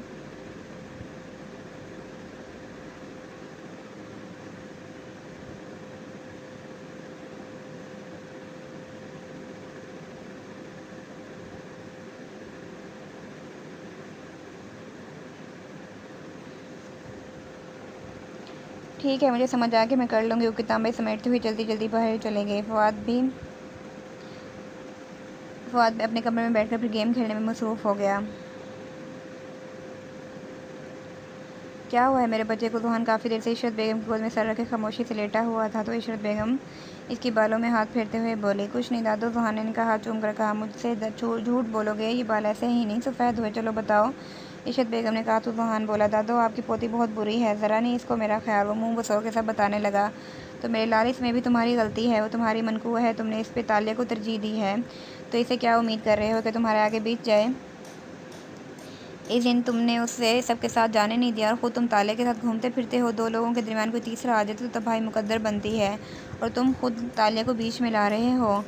ठीक है, मुझे समझ आ गया, मैं कर लूँगी। वो किताबें समेटते हुए जल्दी जल्दी बाहर चले गए। फवाद भी अपने कमरे में बैठकर फिर गेम खेलने में मसरूफ़ हो गया। क्या हुआ है मेरे बच्चे को? ज़ुहान काफ़ी देर से इशरत बेगम की गोद में सर रखे खामोशी से लेटा हुआ था। तो इशरत बेगम इसके बालों में हाथ फेरते हुए बोली। कुछ नहीं दादो, ज़ुहान ने इनका हाथ चूम कर कहा। मुझसे झूठ बोलोगे? ये बाल ऐसे ही नहीं सफ़ेद हुए, चलो बताओ, इशरत बेगम ने कहा। तो ज़ुहान बोला। दादो, आपकी पोती बहुत बुरी है, ज़रा नहीं इसको मेरा ख्याल। वो मुँह बसो के सब बताने लगा। तो मेरे लाल, इसमें भी तुम्हारी गलती है, वो तुम्हारी मनकू है, तुमने इस पे तालिया को तरजीह दी है, तो इसे क्या उम्मीद कर रहे हो कि तुम्हारे आगे बीत जाए? इस दिन तुमने उसे सबके साथ जाने नहीं दिया और ख़ुद तुम ताले के साथ घूमते फिरते हो। दो लोगों के दरमियान कोई तीसरा आ जाए तो तबाही मुकद्दर बनती है, और तुम खुद ताले को बीच में ला रहे हो।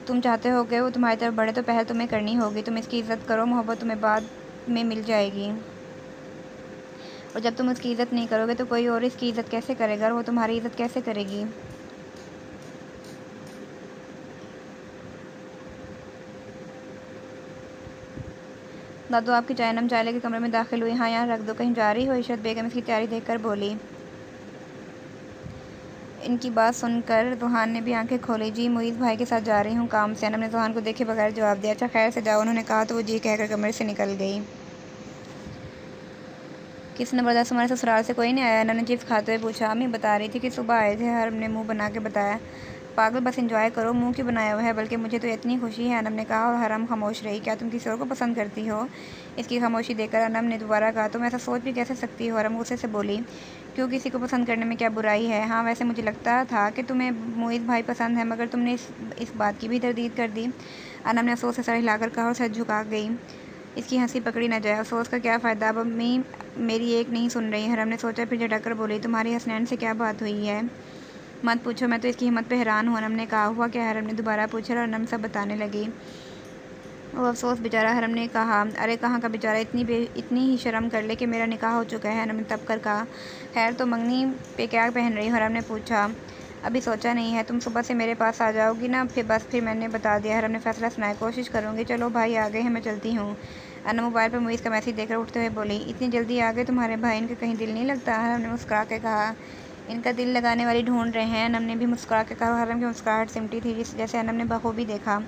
तुम चाहते हो कि वो तुम्हारी तरफ बढ़े तो पहल तुम्हें करनी होगी। तुम इसकी इज़्ज़त करो, मोहब्बत तुम्हें बाद में मिल जाएगी, और जब तुम उसकी इज़्ज़त नहीं करोगे तो कोई और इसकी इज़्ज़त कैसे करेगा, और वो तुम्हारी इज़्ज़त कैसे करेगी? दादू, आपकी चाय? नम चाय लेकर कमरे में दाखिल हुई। हाँ, यहाँ रख दो, कहीं जा रही हो? इशरत बेगम इसकी तैयारी देखकर बोली। इनकी बात सुनकर ज़ुहान ने भी आंखें खोली। जी, मुईज़ भाई के साथ जा रही हूँ काम से। अनम ने ज़ुहान को देखे बगैर जवाब दिया। अच्छा, खैर से जाओ, उन्होंने कहा। तो वो जी कहकर कमरे से निकल गई। किसने बर्दाश्त? हमारे ससुराल से कोई नहीं आया? अनम ने चिप्स खाते हुए पूछा। अम्मी बता रही थी कि सुबह आए थे। हरम ने मुँह बना के बताया। पागल, बस इंजॉय करो, मुँह क्यों बनाया हुआ है? बल्कि मुझे तो इतनी खुशी है, अनम ने कहा, और हरम खामोश रही। क्या तुम किसी और को पसंद करती हो? इसकी खामोशी देखकर अनम ने दोबारा कहा। तुम ऐसा सोच भी कैसे सकती हो? हरम गुस्से से बोली। क्यों, किसी को पसंद करने में क्या बुराई है? हाँ, वैसे मुझे लगता था कि तुम्हें मुईज़ भाई पसंद है, मगर तुमने इस बात की भी तरदीद कर दी। अनम ने अफसोस से सर हिलाकर कहा और सर झुका गई। इसकी हंसी पकड़ी न जाए। अफसोस का क्या फ़ायदा, अब अम्मी मेरी एक नहीं सुन रही। हरम ने सोचा, फिर झटक कर बोली। तुम्हारी हसनैन से क्या बात हुई है? मत पूछो, मैं तो इसकी हिम्मत पे हैरान हूँ। अनम ने कहा। हुआ क्या? हरम ने दोबारा पूछा और अनम सब बताने लगी। वो अफसोस बेचारा, हरम ने कहा। अरे कहाँ का बेचारा, इतनी ही शर्म कर ले कि मेरा निकाह हो चुका है, अनम ने तब कर कहा। खैर, तो मंगनी पे क्या पहन रही हो? हरम ने पूछा। अभी सोचा नहीं है। तुम सुबह से मेरे पास आ जाओगी ना, फिर मैंने बता दिया। हरम ने फैसला सुनाया। कोशिश करूँगी। चलो भाई आ गए हैं, मैं चलती हूँ। अनम मोबाइल पर मुईज़ का मैसेज देखकर उठते हुए बोली। इतनी जल्दी आ गए? तुम्हारे भाई, इनका कहीं दिल नहीं लगता? हरम ने मुस्कुरा के कहा। इनका दिल लगाने वाली ढूंढ रहे हैं, अनम ने भी मुस्कुरा के कहा। हरम की मुस्कुराहट सिमटी थी, जैसे अनम ने बखूबी देखा।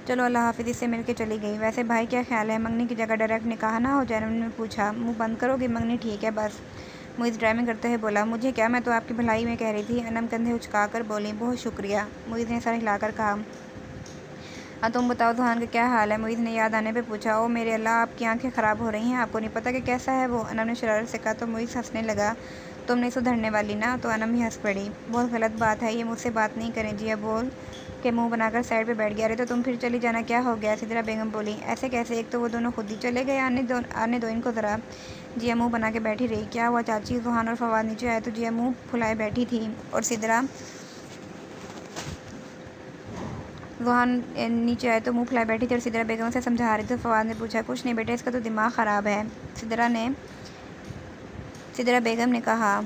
चलो अल्लाह हाफिज़, इससे मिल के चली गई। वैसे भाई क्या ख्याल है, मंगनी की जगह डायरेक्ट निकाह ना हो जाए? अनम ने पूछा। मुँह बंद करोगे मंगनी? ठीक है बस, मुइज़ ड्राइविंग करते हुए बोला। मुझे क्या, मैं तो आपकी भलाई में कह रही थी। अनम कंधे उचकाकर बोली। बहुत शुक्रिया, मुइज़ ने सर हिलाकर कहा। हाँ तुम बताओ दुहान का क्या हाल है? मुइज़ ने याद आने पे पूछा। ओ मेरे अल्लाह, आपकी आंखें ख़राब हो रही हैं, आपको नहीं पता कि कैसा है वो? अनम ने शरारत से कहा। तो मुइज़ हंसने लगा। तुम नहीं सुधरने वाली ना? तो अनम ही हंस पड़ी। बहुत गलत बात है, ये मुझसे बात नहीं करें। जिया बोल के मुंह बनाकर साइड पे बैठ गया। अरे तो तुम फिर चली जाना, क्या हो गया? सिद्रा बेगम बोली। ऐसे कैसे, एक तो वो दोनों खुद ही चले गए, आने दो इनको ज़रा। जिया मुंह बना के बैठी रही। क्या हुआ चाची? दुहान और फवाद नीचे आए तो जिया मुंह फुलाए बैठी थी और सिद्रा दुहान नीचे आए तो मुंह फुलाए बैठी थी और सिद्रा बेगम से समझा रही थी। तो फवाद ने पूछा। कुछ नहीं बेटे, इसका तो दिमाग ख़राब है। सिद्रा बेगम ने कहा।